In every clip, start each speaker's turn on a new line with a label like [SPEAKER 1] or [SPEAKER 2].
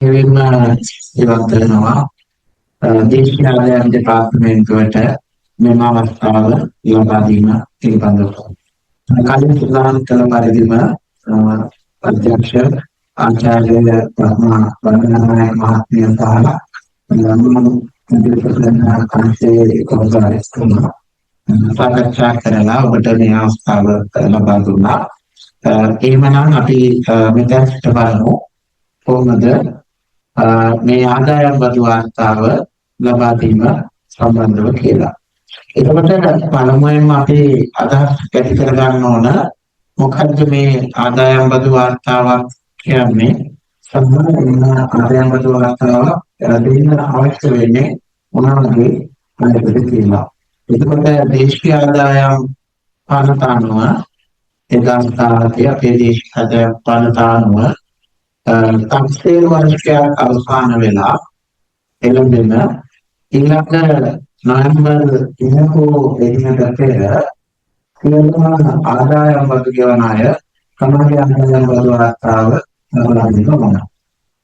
[SPEAKER 1] එවෙන්ම ඉවත් කරනවා දේශීය ආදායම් දෙපාර්තමේන්තුවට මෙම අවස්ථාව ලබා දීම පිළිබඳව. කලින් සඳහන් කළ පරිදිම අධ්‍යක්ෂ ආචාර්ය රත්නා වන්දනානායක මහත්මිය සහ අන්තිම කොමසාරිස්තුමා සාකච්ඡා කරලා ඔබට මේ අවස්ථාව ලබා දුන්නා. එහෙමනම් අපි මෙතන සිට බලමු කොහොමද මේ ආදායම් බදු වාර්තාව ලබා දීම සම්බන්ධව කියලා. එතකොට පළමුවෙන්ම අපි අදහස් ඇති කර ගන්න ඕන මොකද්ද මේ ආදායම් බදු වාර්තාවක් කියන්නේ? සම්පූර්ණ ආදායම් බදු වාර්තාව දෙන්න අවශ්‍ය වෙන්නේ මොනවාගේ අන්තයද කියලා. එතකොට දේශීය ආදායම් පානතානුව 2017 අපේ දේශීය ආදායම් පානතානුව තක්සේර වර්ෂයක් අවසන් වෙලා එළඹෙන ඊළඟ නොවැම්බර් 3 වෙනිදා පෙර සියලුම ආදායම් බදු ගෙවන අය සමාජීය ආදායම් බදු වාර්තාව ලබා දෙනවා.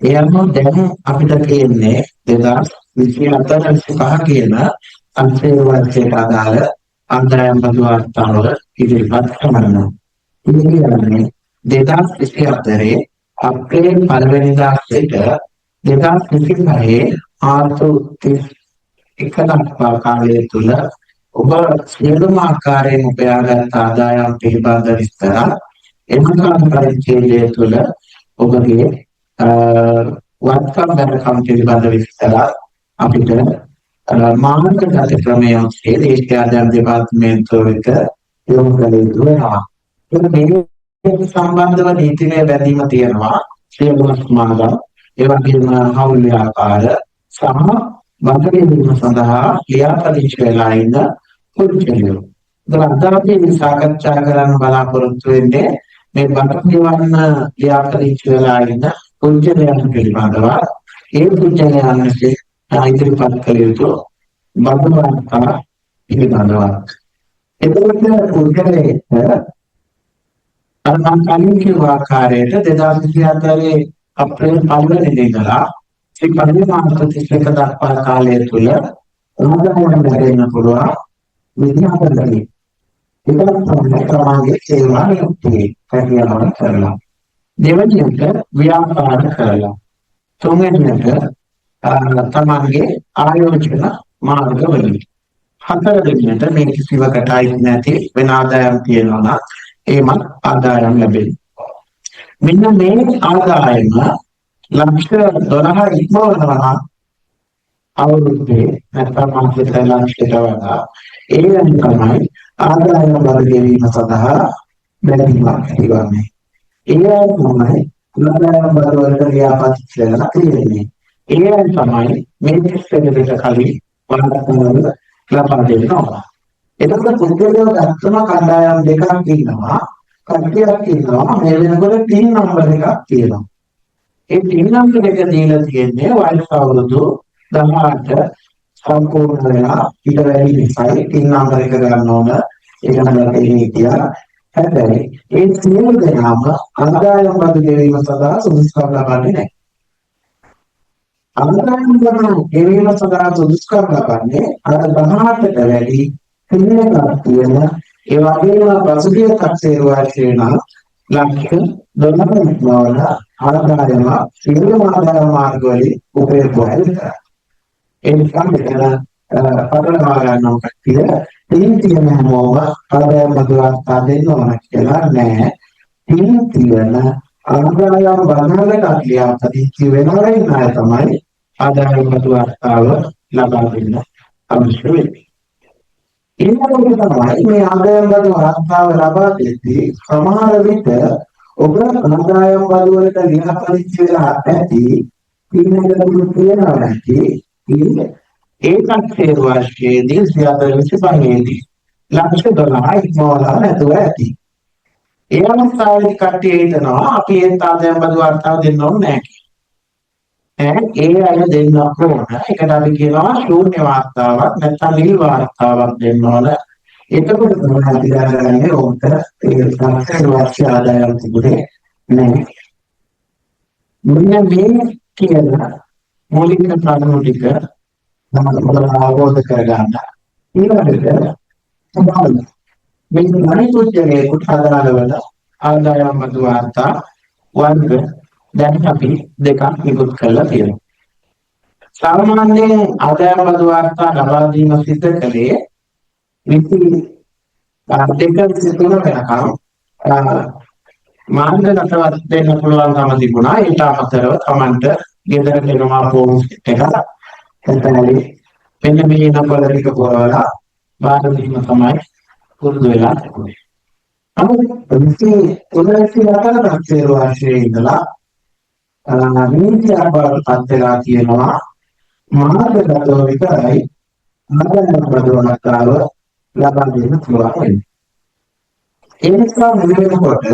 [SPEAKER 1] ඒ අනුව දැන් අපිට තියෙන්නේ 2024-25 කියන තක්සේර වර්ෂයට අදාළ ආදායම් බදු වාර්තාව ඉදිරිපත් කරනවා. ඉතින් කියන්නේ 2024 අප්‍රේල් 1 වෙනිදා සිට 2025 මාර්තු 31 දක්වා කාලය තුල ඔබ සියලුම ආකාරයෙන් උපයාගත් ආදායම් පිළිබඳ විස්තර එම කාල පරිච්ඡේදය තුළ ඔබගේ වත්කම් බැලකම් පිළිබඳ විස්තර අපිට මානකගත ක්‍රමයේ ඔස්සේ දේශීය ආදායම් දෙපාර්තමේන්තුව වෙත යොමු කළ යුතු වෙනවා. මේ සම්බන්ධව නීතිමය බැඳීම තියෙනවා. සියලුම සමාගම් ඒ වගේම හවුල් ව්‍යාපාර සහ වගකීම් සඳහා ලියාපදිංචි වෙලා ඉන්න පුද්ගලයෝ. දැන් අපි සාකච්ඡා කරන්න බලාපොරොත්තු වෙන්නේ මේ වගකීම් ලියාපදිංචි වෙලා ඉන්න පුද්ගලයන් පිළිබඳව. ඒ පුද්ගලයන් ඉදිරිපත් කළ යුතු බදු වාර්තා පිළිබඳව. එතකොට පුද්ගලයෙක් අරන් කලින් කිව්ව ආකාරයට 2024 අප්‍රේල් 1 වෙනිදා ඉඳලා සිපරිදි මාර්තු 31 දක්වා කාලය තුල ආදායම් ලැබෙන්න පුළුවන් විද්‍යාපරිදි. ඒකත් තමයි තමන්ගේ සේවා නියුක්තිය කැරියාවන් කරලා. දෙවැනියට ව්‍යාපාර කරලා. තුන්වෙනියට තමන්ගේ ආයෝජන මාර්ගවලින්. හතරවෙනියට මේ කිසිවකට අයිති නැති වෙන ආදායම් තියෙනවා නම් ඒමත් ආදායම් ලැබෙනවා. මෙන්න මේ ආදායම ලක්ෂ 12 ඉක්මවනවා අවුරුද්දේ නැත්නම් මාසෙට ලක්ෂයට වඩා ඒ වෙන තමයි ආදායම බදු ගෙවීම සඳහා බැඳීමක් ඇතිවන්නේ. ඒ තමයි ආදායම බදු වලට ව්‍යාපෘති කියලා කියන්නේ. ඒ තමයි මේ දෙකකට කලින් වළක්වන ලබා දෙනවා. එතකොට පුද්ගලයෝ ගත්තම කණ්ඩායම් දෙකක් ඉන්නවා. කට්ටියක් ඉන්නවා මේ වෙනකොට ටින් නම්බර් එකක් තියෙනවා. ඒ ටින් නම්බර් එක දීලා තියෙන්නේ වයස අවුරුදු 18 සම්පූර්ණ වෙලා ඊට වැඩි නිසායි ටින් නම්බර එක ගන්න ඕන. ඒක නම් තේරෙන්නේ කියලා. හැබැයි ඒ සියලු දෙනාම ආදායම් බදු ගෙවීම සඳහා සුදුසුකම් ලබන්නේ නැහැ. ආදායම් බදු ගෙවීම සඳහා සුදුසුකම් ලබන්නේ අර 18ට වැඩි පිළිවෙලක් තියෙන ඒ වගේම පසුගිය තක්සේර වර්ෂයේ නම් ලක්ෂ 12ක් වල ආදායම සියලුම ආදායම මාර්ගවලින් උපයෝගී වෙනවා. ඒ නිසා මෙතන පරලවා ගන්නවා කටිය තීන් තියෙන හැමෝම ආදායම බදු වාර්තා දෙන්න ඕන කියලා නෑ. තීන් තියෙන ආදායම් බදවලට ක්‍රියාපදිංචි වෙනවා නම් තමයි ආදායම බදු වාර්තාව ලබා දෙන්න අවශ්‍ය වෙන්නේ. ඊළඟට තමයි මේ ආදායම් බදු වාර්තාව ලබා දෙද්දී සමහර විට ඔබ ආදායම් බදු වලට ලියාපදිංචි වෙලා ඇති ඊළඟට කියනවා නැති ඒකත් ඒ වර්ෂයේදී 2025 ලක්ෂ 12 ඉක්මවලා නැතුව ඇති. ඒ අවස්ථාවේදී කට්ටිය හිතනවා අපි ඒ ආදායම් බදු වාර්තාව දෙන්න ඕනේ නැහැ. ඒ අය දෙන්න ඕන. ඒකට අපි කියනවා ශූන්‍ය වාර්තාවක් නැත්නම් නිල් වාර්තාවක් දෙන්න ඕන. එතකොට තමයි අපි දාගන්නේ ඕකට ඒ සංස්කෘතික වාර්ෂික ආදායම් තිබුණේ නැහැ. මෙන්න මේ කියන මූලික කරුණු ටික මම අවබෝධ කරගන්න. ඊළඟට සමාන මේ මනිපුත්‍රයේ කුටාදාලවල ආදායම් බදු වාර්තා වර්ග දැන් අපි දෙකක් නිකුත් කරලා තියෙනවා. සාමාන්‍යයෙන් ආදායම් බදු වාර්තා ලබා දීම සිදු කළේ විසි දෙක 23 වෙනකම් මාර්ගගතවත් වෙන්න පුළුවන්කම තිබුණා. ඊට අමතරව Tamanට ගෙදරට එනවා ෆෝන් එකක් එතනදී මෙන්න මේ නම්බර ටික පුරවලා බාර දීම තමයි පුරුදු වෙලා තිබුණේ. නමුත් විසි 3 වර්ෂයේ ඉඳලා නීති ආකාරපත් වෙලා තියෙනවා මාර්ගගතව විතරයි ආදායම් බදු වාර්තාව ලබා දෙන්න පුළුවන් වෙන්නේ. ඒ නිසා මෙලෙසකොට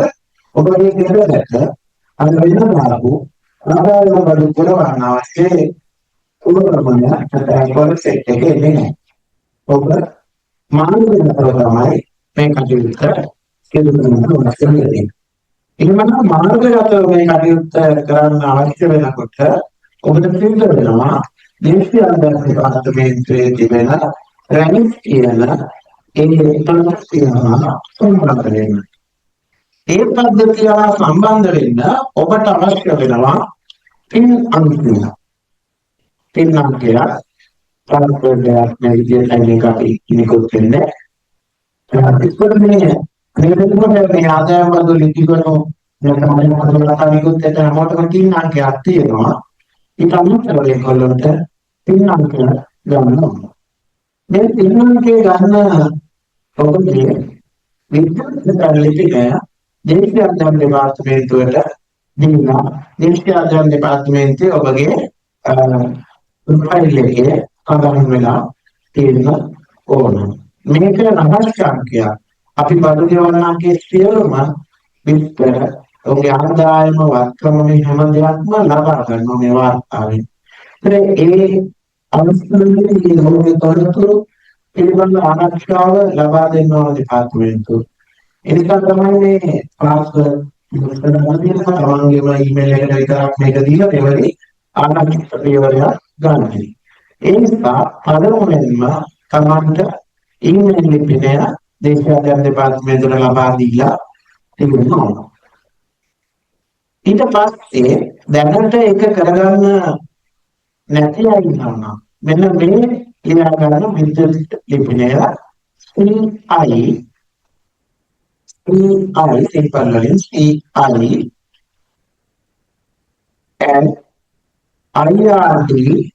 [SPEAKER 1] ඔබගේ ගෙදරට අර වෙන දාපු ආදායම් බදු පුරවන්න අවශ්‍ය උපකරණ නැත්නම් කොන්සෙප්ට් එකේ එන්නේ. ඔබ මානසිකව තමයි මේ කටයුත්ත සිදු කරන්න අවශ්‍ය වෙන්නේ. එහෙනම් මානසිකව මේ කටයුත්ත කරන්න අවශ්‍ය වෙනකොට ඔබට සිද්ධ වෙනවා දේශීය ආදායම් දෙපාර්තමේන්තුවේ තිබෙන රැනිස් කියන ඒ පද්ධතිය සම්බන්ධ වෙන්න. ඒ පද්ධතිය සම්බන්ධ වෙන්න ඔබට අවශ්‍ය වෙනවා පින් අංකය. පින් අංකය පාස්වර්ඩ් මේ විදිහට මේක අපි නිකුත් වෙන්නේ. ඉතින් මේ ආදායම් බදු ලිපි කරනු නැත්නම් නිකුත් වෙන මොකටද පින් අංකයක් තියෙනවා. ඊට අමතරව ඒගොල්ලන්ට පින් අංකය ගන්නවා. මේ පින් අංකය ගන්න ඔබගේ විද්‍යාත්මක ලිපිය දේශීය ආදායම් දෙපාර්තමේන්තුවට දීලා දේශීය ආදායම් දෙපාර්තමේන්තුවේ ඔබගේ ෆයිල් එකේ සඳහන් වෙලා තියෙන්න ඕන. මේක රහස්‍ය අංකයක්. අපි බදු ගෙවන්නගේ සියලුම විස්තර ඔබගේ ආදායම වත්කම මේ හැම දෙයක්ම ලබා ගන්න මේ වාර්තාවෙන්. ඒ අවස්ථාවේදී ඔබගේ තොරතුරු පිළිබඳ ආරක්ෂාව ලබා දෙන්න ඕන දෙපාර්තමේන්තුව. ඒක තමයි මේ පාස්වර්ඩ් තමන්ගේම ඊමේල් එකට විතරක් මේක දීලා දෙවලි ආරක්ෂිත පියවරක් ගන්න. ඒ නිසා පළමුවෙන්ම තමන්ට ඊමේල් ලිපිනය දේශීය ආදායම් දෙපාර්තමේන්තුවට ලබා දීලා තිබෙනවා. ඊට පස්සේ දැනට ඒක කරගන්න නැති අය ඉන්නවා. මෙන්න මේ ලියා ගන්න විද්‍යුත් ලිපිනය CI simple වලින් CI and ird.gov.lk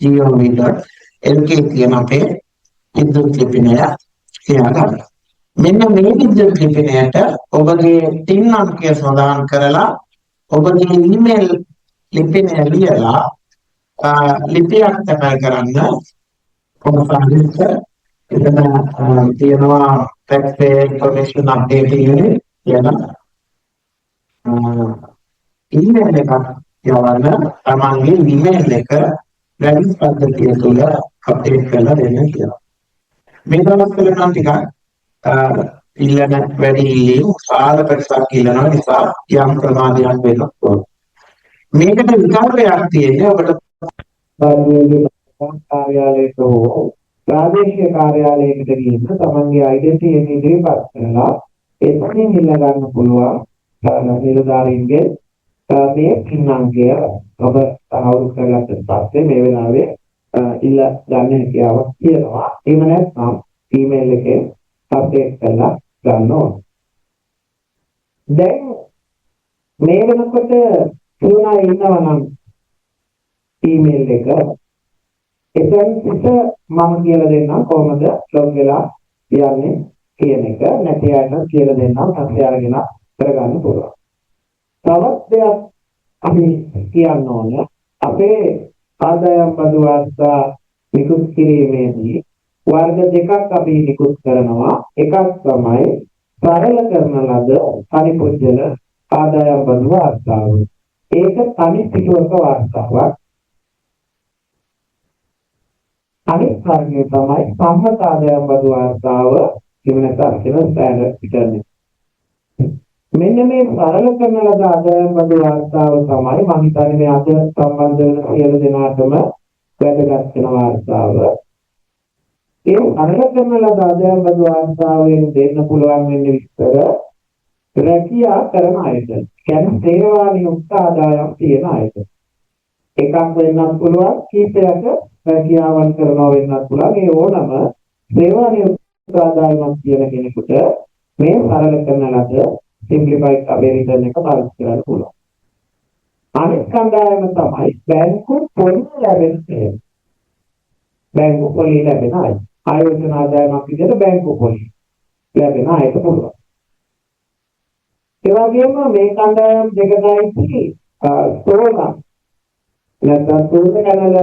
[SPEAKER 1] ird.gov.lk කියන අපේ විද්‍යුත් ලිපිනය ලියා ගන්න. මෙන්න මේ විද්‍යුත් ලිපිනයට ඔබගේ TIN අංකය සඳහන් කරලා ඔබගේ ඊමේල් ලිපිනය ලියලා ලිපියක් තැපැල් කරන්න. ඔබ සාහිත්‍ය එතන තියෙනවා taxpayer information update unit කියන ඊමේල් එකක් යවන්න. තමන්ගේ ඊමේල් එක රැඩිස් පද්ධතිය තුළ අප්ඩේට් කරලා දෙන්න කියලා. මේ දවස්වල නම් ටිකක් ඉල්ලන වැඩි ඉල්ලීම් සාල පැත්තක් ඉල්ලනවා නිසා යම් ප්‍රමාදයක් වෙන්න ඕන. මේකට විකල්පයක් තියෙන්නේ ඔබට කාර්යාලයට හෝ ප්‍රාදේශීය කාර්යාලයකට ගිහින් තමන්ගේ ඩෙන්ටිටි එක ඉදිරිපත් කරලා එතනින් ඉල්ල ගන්න පුළුවන් නිලධාරීන්ගේ මේ පින් අංකය ඔබ තහවුරු කරගත්තට පස්සේ මේ වෙලාවේ ඉල්ල ගන්න හැකියාවක් තියෙනවා. එහෙම නැත්නම් ඊමේල් එකේ අප්ඩේට් කරලා ගන්න ඕන. දැන් මේ වෙනකොට පුරුණා ඉන්නවා නම් ඊමේල් එක එතෙන් පිට මම කියලා දෙන්නම් කොහොමද ලොග් වෙලා යන්නේ කියන එක. නැති අයට කියලා දෙන්නම් පස්සේ අරගෙන කරගන්න පුළුවන්. තවත් දෙයක් අපි කියන්න ඕන අපේ ආදායම් බදු වාර්තා නිකුත් කිරීමේදී වර්ග දෙකක් අපි නිකුත් කරනවා. එකක් තමයි සරල කරන ලද පරිපූර්ණ ආදායම් බදු වාර්තාව. ඒක තනි පිටුවක වාර්තාවක්. අනිත් වර්ගය තමයි සම්මත ආදායම් බදු වාර්තාව කියන ස්ටෑන්ඩඩ් රිටර්න් එක. මෙන්න මේ සරල කරන ලද ආදායම් බදු වාර්තාව තමයි මම හිතන්නේ මේ අද සම්බන්ධ වෙන සියලු දෙනාටම වැදගත් වෙන වාර්තාව. ඒ සරල කරන ලද ආදායම් බදු වාර්තාවෙන් දෙන්න පුළුවන් වෙන්නේ විස්තර රැකියා කරන අයට. කියන්නේ සේවා නියුක්ත ආදායම් තියෙන අයට. එකක් වෙන්නත් පුළුවන් කීපයක රැකියාවන් කරනවා වෙන්නත් පුළුවන්. ඒ ඕනම සේවා නියුක්ත ආදායමක් කියන කෙනෙකුට මේ සරල කරන ලද සිම්ප්ලිෆයිඩ් කම්පැරිසන් එක පාවිච්චි කරන්න පුළුවන්. අනෙක් කණ්ඩායම තමයි බැංකු පොලි ලැබෙන සේව. බැංකු පොලි ලැබෙන අය. ආයෝජන ආදායමක් විදිහට බැංකු පොලි ලැබෙන අයට පුළුවන්. ඒ වගේම මේ කණ්ඩායම් දෙකයි සෝලා නැත්නම් සෝල කනල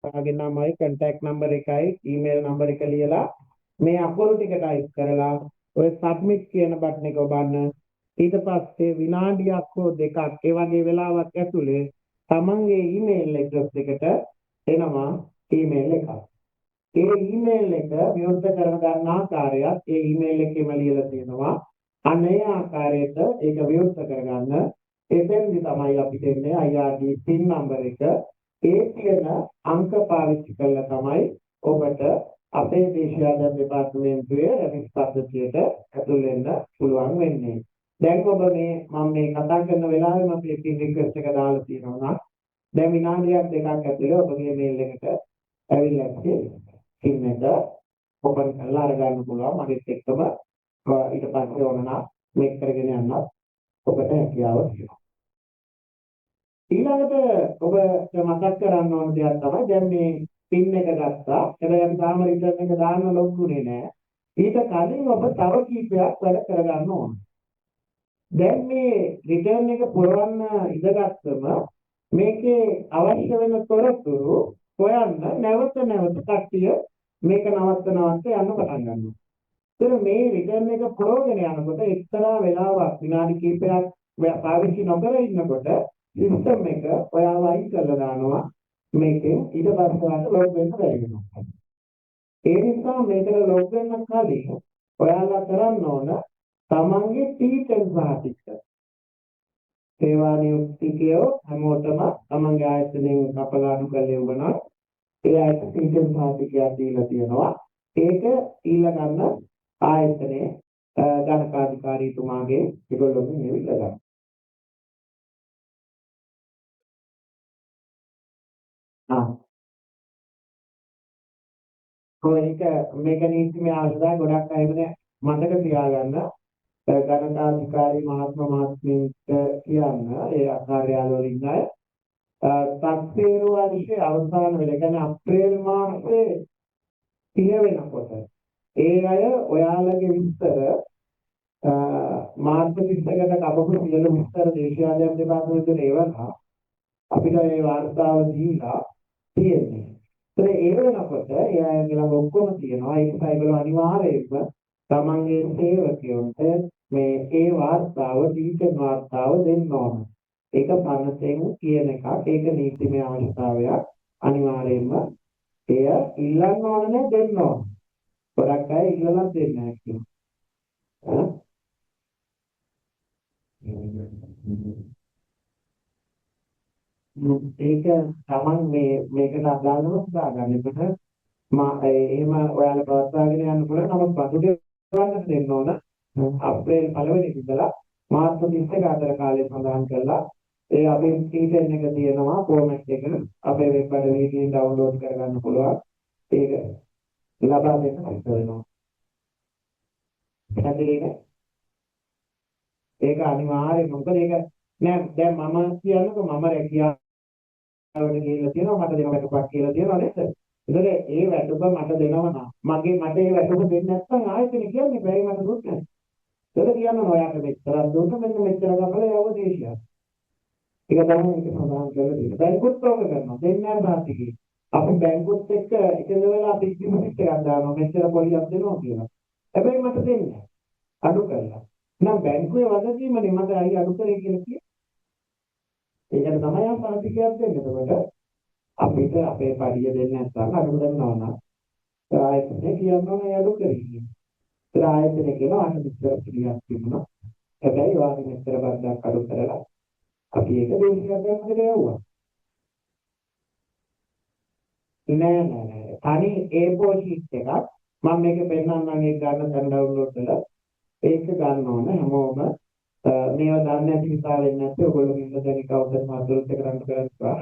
[SPEAKER 1] ඔයාගේ නමයි contact number එකයි email number එක ලියලා මේ අකුරු ටික type කරලා ඔය submit කියන බටන් එක ඔබන්න. ඊට පස්සේ විනාඩියක් හෝ දෙකක් ඒ වගේ වෙලාවක් ඇතුලේ තමන්ගේ email address එකට එනවා email එකක්. ඒ email එක විවෘත කර ගන්න ආකාරයත් ඒ email එකේම ලියලා තියෙනවා. අනේ ආකාරයට ඒක විවෘත කරගන්න එතෙන්දි තමයි අපිට එන්නේ IRD PIN number එක. ඒ කියන අංක පාවිච්චි කරලා තමයි ඔබට අපේ දේශීය ආදායම් දෙපාර්තමේන්තුවේ රැකිස් පද්ධතියට ඇතුල් වෙන්න පුළුවන් වෙන්නේ. දැන් ඔබ මේ මම මේ කතා කරන වෙලාවෙම අපේ PIN රික්වෙස්ට් එක දාලා තියෙනවා නම් දැන් විනාඩියක් දෙකක් ඇතුලේ ඔබගේ මේල් එකට ඇවිල්ලා PIN එක ඕපන් කරලා අරගන්න පුළුවන්. මගෙත් එක්කම ඊට පස්සේ ඕන නම් මේක කරගෙන යන්නත් ඔබට හැකියාව තියෙනවා. ඊළඟට ඔබ මතක් කරන්න ඕන දෙයක් තමයි දැන් මේ පින් එක ගත්තා. හැබැයි අපි තාම රිටර්න් එක දාන්න ලොක්ුනේ නෑ. ඊට කලින් ඔබ තව කීපයක් වැඩ කරගන්න ඕන. දැන් මේ රිටර්න් එක පුරවන්න ඉඳගත්තම මේකේ අවශ්‍ය වෙන තොරතුරු හොයන්න නැවත නැවත කට්ටිය මේක නවත්ත යන්න පටන් ගන්නවා. ඒතර මේ රිටර්න් එක පුරවගෙන යනකොට එක්තරා වෙලාවක් විනාඩි කිහිපයක් පාවිච්චි නොකර ඉන්නකොට සිස්ටම් එක ඔයාව අයින් කරලා දානවා මේකෙන් ඊට පස්සේ ඔයාලට ලොග් වෙන්න බැරි වෙනවා. ඒ නිසා මේකට ලොග් වෙන්න කලින් ඔයාලා කරන්න ඕන තමන්ගේ T10 සහතික. සේවා නියුක්තිකයෝ හැමෝටම තමන්ගේ ආයතනයෙන් කපලා අඩු කරලා ඉවරනවා. ඒ ආයතන T10 සහතිකයක් දීලා තියෙනවා. ඒක ඊළඟ ආයතනයේ ගණකාධිකාරීතුමාගේ ඒගොල්ලෝගෙන් එවිල්ලා ගන්න. Ah, ඒක මේක නීතිමය අවශ්‍යතාවය ගොඩක් අයමනේ මතක තියාගන්න ගණකාධිකාරී මහත්ම මහත්මීන්ට කියන්න ඒ කාර්යාල වල ඉන්න අය තක්සේරු වර්ෂයේ අවසාන වෙල කියන්නේ අප්‍රේල් මාසයේ 30 වෙනකොට ඒ අය ඔයාලගේ විස්තර මාර්ග 30කට කපපු සියලු විස්තර දේශීය ආදායම් දෙපාර්තමේන්තුවට එවනවා අපිට මේ වාර්තාව දීලා තියෙන්නේ. ඒ වෙනකොට එයාගේ ළඟ ඔක්කොම තියෙනවා. ඒක සයිබල් අනිවාර්යයෙන්ම තමන්ගේ සේවකයන්ට මේ ඒ වාර්තාව ඩීටේල් වාර්තාව දෙන්න ඕන. ඒක පනතෙන් කියන එකක්. ඒක නීතිමය අවශ්‍යතාවයක්. අනිවාර්යයෙන්ම එය ඉල්ලන්න ඕනේ දෙන්න ඕන. ගොඩක් අය ඉල්ලලා දෙන්නේ නැහැ කියනවා. ඒක තමන් මේකට අදාළව දාගන්න. එතකොට එහෙම ඔයාලා ප්‍රවත්වාගෙන යන්න පුළුවන්. නමුත් බදු දෙවන්නට දෙන්න ඕන. අප්‍රේල් 1 වෙනි ඉඳලා මාර්ච් 31 අතර කාලය සඳහන් කළා. ඒ අපේ ටීචර් එක තියෙනවා ෆෝමැට් එක. අපේ වෙබ් අඩවියකින් ඩවුන්ලෝඩ් කරගන්න පුළුවන්. ඒක ලබා දෙන්න වෙනවා. පැහැදිලිද? ඒක අනිවාර්යයෙන් මොකද ඒක නෑ දැන් මම කියන්නකෝ මම රැකියාවට ගිහිල්ලා තියෙනවා මට දෙන වැටුපක් කියලා තියෙනවා නේද? ඒතකොට ඒ වැටුප මට දෙනවා නම් මට ඒ වැටුප දෙන්නේ නැත්නම් ආයෙත් කියන්නේ බැරි මට දුක් නැහැ. ඒක කියන්න ඔයාට මෙච්චරක් දුන්න මෙන්න මෙච්චර ගමල යව දේශියා. ඒක තමයි ඒක සඳහන් කරලා තියෙන්නේ. බැංකුත් ඕක කරනවා. දෙන්නේ නැහැ සාතිකේ. අපි බැංකුත් එක්ක එකද වෙලා අපි ඉක්මනට එකක් දානවා මෙච්චර පොලියක් දෙනවා කියලා. හැබැයි මට දෙන්නේ නැහැ. අඩු කරලා. නම් බැංකුවේ වගකීමනේ මට අයි අඩු කරේ කියලා කියේ. ඒකට තමයි ආ සාතිකයක් දෙන්නේ. එතකොට අපිට අපේ පරිය දෙන්නේ නැත්නම් අඩු කරනවා නම් ආයතනය කියනවා අඩු කරේ. ඒ ආයතනය කියනවා අන්න විතර ක්‍රියාවක් තිබුණා. හැබැයි වාගේ මෙතර බද්දක් අඩු කරලා අපි ඒක දේශයක් ගන්නකට යවුවා. නෑ. තනි A4 sheet එකක් මම මේක පෙන්නන්නම් ඒක ගන්න තැන ඩවුන්ලෝඩ් කරලා ඒක ගන්න ඕන හැමෝම මේවා දන්නේ නැති නිසා වෙන්නේ නැත්නම් ඔයගොල්ලෝ ඉන්න දැන් කවුරුත් මාතෘත් කරන්න කරනවා.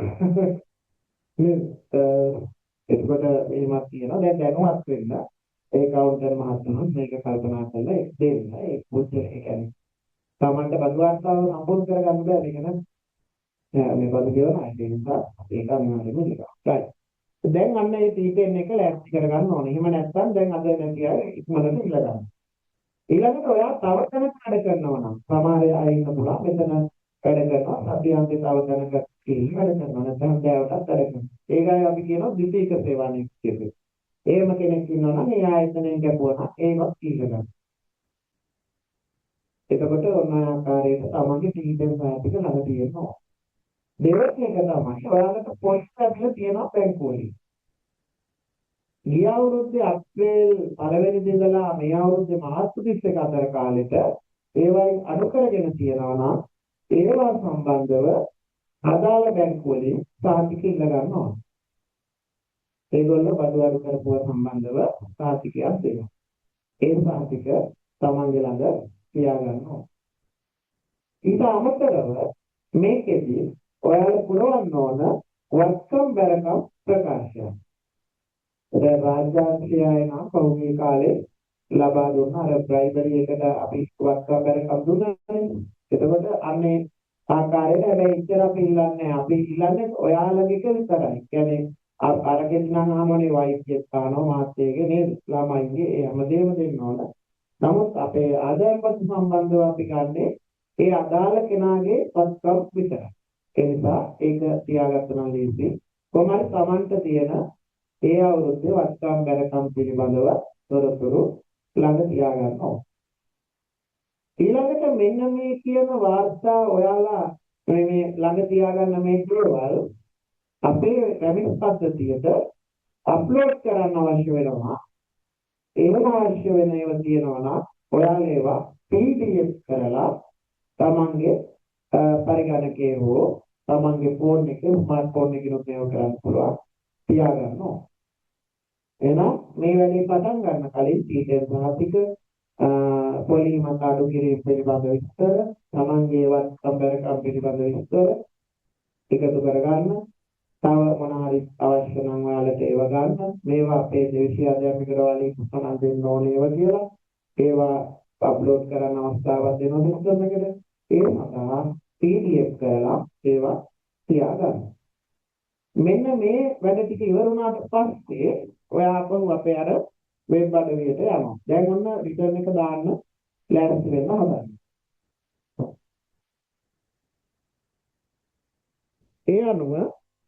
[SPEAKER 1] නේද? එතකොට එහෙමත් තියෙනවා. දැන් දැනුවත් වෙන්න ඒ කවුන්ටර් මහත්මයා මේක කල්පනා කරලා ඒක දෙන්න. ඒ පුදුම ඒ කියන්නේ තමන්ට බදු වාර්තාව සම්පූර්ණ කරගන්න බෑ මේක නේද? මේ බදු කියනවා ඒ නිසා ඒක අනිවාර්යයෙන්ම ඉලක්කයි. right. දැන් අන්න ඒ ටීටෙන් එක ලෑස්ති කරගන්න ඕනේ. එහෙම නැත්නම් දැන් අද නැති අය ඉක්මනට ඉල්ල ගන්න. ඊළඟට ඔයා තව තැනක වැඩ කරනවා නම් සමහර අය ඉන්න පුළුවන් මෙතන වැඩ කරනවා අධ්‍යාපනයේ තව තැනක කියලා වැඩ කරනවා නැත්නම් දැවටත් වැඩ කරනවා. ඒකයි අපි කියනවා ද්විතීක සේවා නියුක්තිය. එහෙම කෙනෙක් ඉන්නවා නම් ඒ ආයතනයෙන් ගැපුවා නම් ඒවත් ඉල්ල ගන්න. එතකොට ඔන්න ආකාරයට තමන්ගේ ටීචර් සාතික ළඟ තියෙනවා. දෙවෙනි එක තමයි ඔයාලට පොස්ට් ලැබිලා තියෙනවා බැංකුවලින්. ගිය අවුරුද්දේ අප්‍රේල් 1 වෙනිදා ඉඳලා මේ අවුරුද්දේ මාර්ච් 31 අතර කාලෙට ඒවයින් අඩු කරගෙන තියෙනවා නම් ඒවා සම්බන්ධව අදාළ බැංකුවලින් සාතික ඉල්ල ගන්නවා. ඒගොල්ලෝ බදු අඩු කරපුවා සම්බන්ධව සාතිකයක් දෙනවා. ඒ සාතික තමන්ගේ ළඟ තියාගන්නවා. ඊට අමතරව මේකෙදී ඔයාලා පුරවන්න ඕන වත්කම් බැරකම් ප්‍රකාශය. දැන් රාජ්‍යාංශයයි නම් පහුගිය කාලේ ලබා දුන්න අර ප්‍රයිමරි එකට අපි වත්කම් බැරකම් දුන්නානේ. එතකොට අන්නේ ආකාරයට හැබැයි ඉතර අපි ඉල්ලන්නේ අපි ඉල්ලන්නේ ඔයාලගේ විතරයි. කියන්නේ අරගෙන නම් ආමනේ වෛද්‍ය ස්ථානෝ මාත්‍යයේ නේද ළමයිගේ ඒ හැමදේම දෙන්න ඕන. නමුත් අපේ ආදායම්පත් සම්බන්ධව අපි ගන්නේ ඒ අදාළ කෙනාගේ වත්කම් විතරයි. ඒ නිසා ඒක තියාගත්ත නම් ලේසි. කොහොමද Tamanට තියෙන ඒ අවුරුද්දේ වත්කම් බැරකම් පිළිබඳව තොරතුරු ළඟ තියාගන්න ඕන. ඊළඟට මෙන්න මේ කියන වාර්තා ඔයාලා මේ ළඟ තියාගන්න මේ දේවල් අපේ රැමිස් පද්ධතියට අප්ලෝඩ් කරන්න අවශ්‍ය වෙනවා. එහෙම අවශ්‍ය වෙන ඒවා තියෙනවා නම් ඔයාලා ඒවා PDF කරලා තමන්ගේ පරිගණකයේ හෝ තමන්ගේ ෆෝන් එකේ ස්මාර්ට් ෆෝන් එකකින් මේව කරන්න පුළුවන් තියාගන්න ඕන. එහෙනම් මේ වැඩේ පටන් ගන්න කලින් ටීචර් සාතික පොලිමත් අඩු කිරීම පිළිබඳව විස්තර තමන්ගේ වත්කම් බැරකම් පිළිබඳව විස්තර එකතු කරගන්න. තව මොනවා හරි අවශ්‍ය නම් ඔයාලට ඒව ගන්න. මේවා අපේ දේශීය අධ්‍යාපනික වලින් උපසම්පන්න දෙන්න ඕනේ ඒවා කියලා. ඒවා අප්ලෝඩ් කරන්න අවස්ථාවක් දෙනවා සිස්ටම් එකට. ඒ සඳහා PDF කරලා ඒවා තියාගන්න. මෙන්න මේ වැඩ ටික ඉවර වුණාට පස්සේ ඔයා අපහු අපේ අර වෙබ් අඩවියට යනවා. දැන් ඔන්න රිටර්න් එක දාන්න ලෑස්ති වෙන්න හදන්න. ඒ අනුව